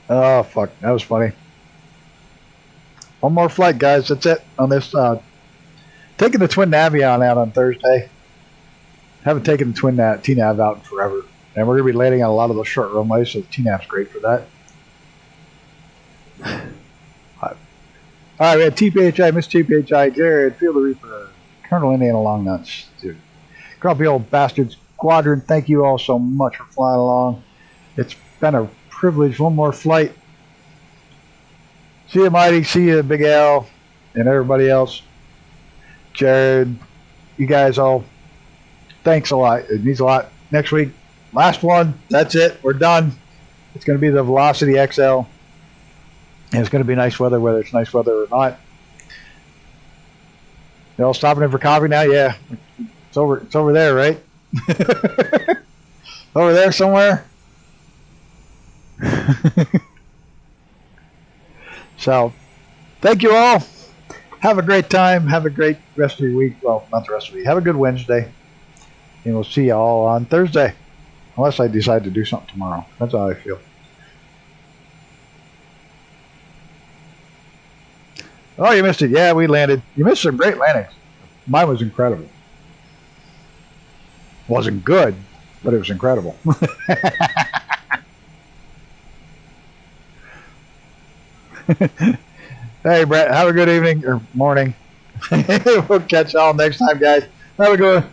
Oh, fuck. That was funny. One more flight, guys. That's it on this. Taking the twin Navion out on Thursday. Haven't taken the twin TNAV out in forever. And we're going to be landing on a lot of those short runways, so the TNAV's great for that. Alright, we had TPHI, Miss TPHI, Jared, Field of Reaper, Colonel Indiana Long Nuts, dude. Grumpy Old Bastard Squadron, thank you all so much for flying along. It's been a privilege. One more flight. See you, Mighty. See you, Big Al, and everybody else. Jared, you guys all, thanks a lot. It means a lot. Next week, last one. That's it. We're done. It's going to be the Velocity XL. And it's going to be nice weather, whether it's nice weather or not. You all stopping in for coffee now? Yeah. It's over there, right? Over there somewhere? So, thank you all. Have a great time. Have a great rest of your week. Well, not the rest of the week. Have a good Wednesday. And we'll see you all on Thursday. Unless I decide to do something tomorrow. That's how I feel. Oh, you missed it. Yeah, we landed. You missed some great landings. Mine was incredible. Wasn't good, but it was incredible. Hey, Brett, have a good evening or morning. We'll catch y'all next time, guys. Have a good one.